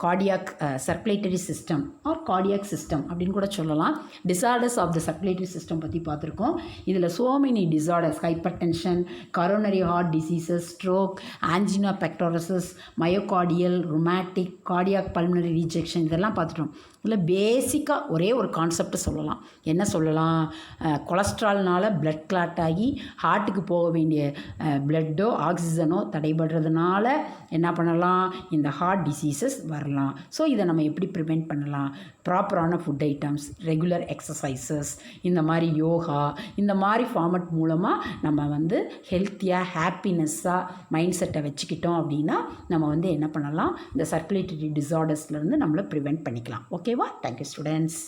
cardiac circulatory system or cardiac system அப்படின்னு கூட சொல்லலாம். Disorders of the circulatory system பற்றி பார்த்துருக்கோம். இதில் so many disorders, hypertension, coronary heart diseases, stroke, angina pectoris, myocardial, rheumatic, cardiac pulmonary rejection இதெல்லாம் பார்த்துட்டோம். இதில் பேசிக்காக ஒரே ஒரு கான்செப்ட் சொல்லலாம். என்ன சொல்லலாம்? கொலஸ்ட்ரால்னால் பிளட் கிளாட் ஆகி ஹார்ட்டுக்கு போக வேண்டிய பிளட்டோ ஆக்சிஜனோ தடைபடுறதுனால என்ன பண்ணலாம், இந்த ஹார்ட் டிசீசஸ் வரலாம். ஸோ இதை நம்ம எப்படி ப்ரிவெண்ட் பண்ணலாம்? ப்ராப்பரான ஃபுட் ஐட்டம்ஸ், ரெகுலர் எக்ஸசைசஸ், இந்த மாதிரி யோகா, இந்த மாதிரி ஃபார்மட் மூலமாக நம்ம வந்து ஹெல்த்தியாக ஹாப்பினஸ்ஸாக மைண்ட் செட்டை வச்சுக்கிட்டோம் அப்படின்னா நம்ம வந்து என்ன பண்ணலாம், இந்த சர்க்குலேட்டரி டிஸார்டர்ஸ்லேருந்து நம்மளை ப்ரிவெண்ட் பண்ணிக்கலாம். ஓகேவா? Thank you students.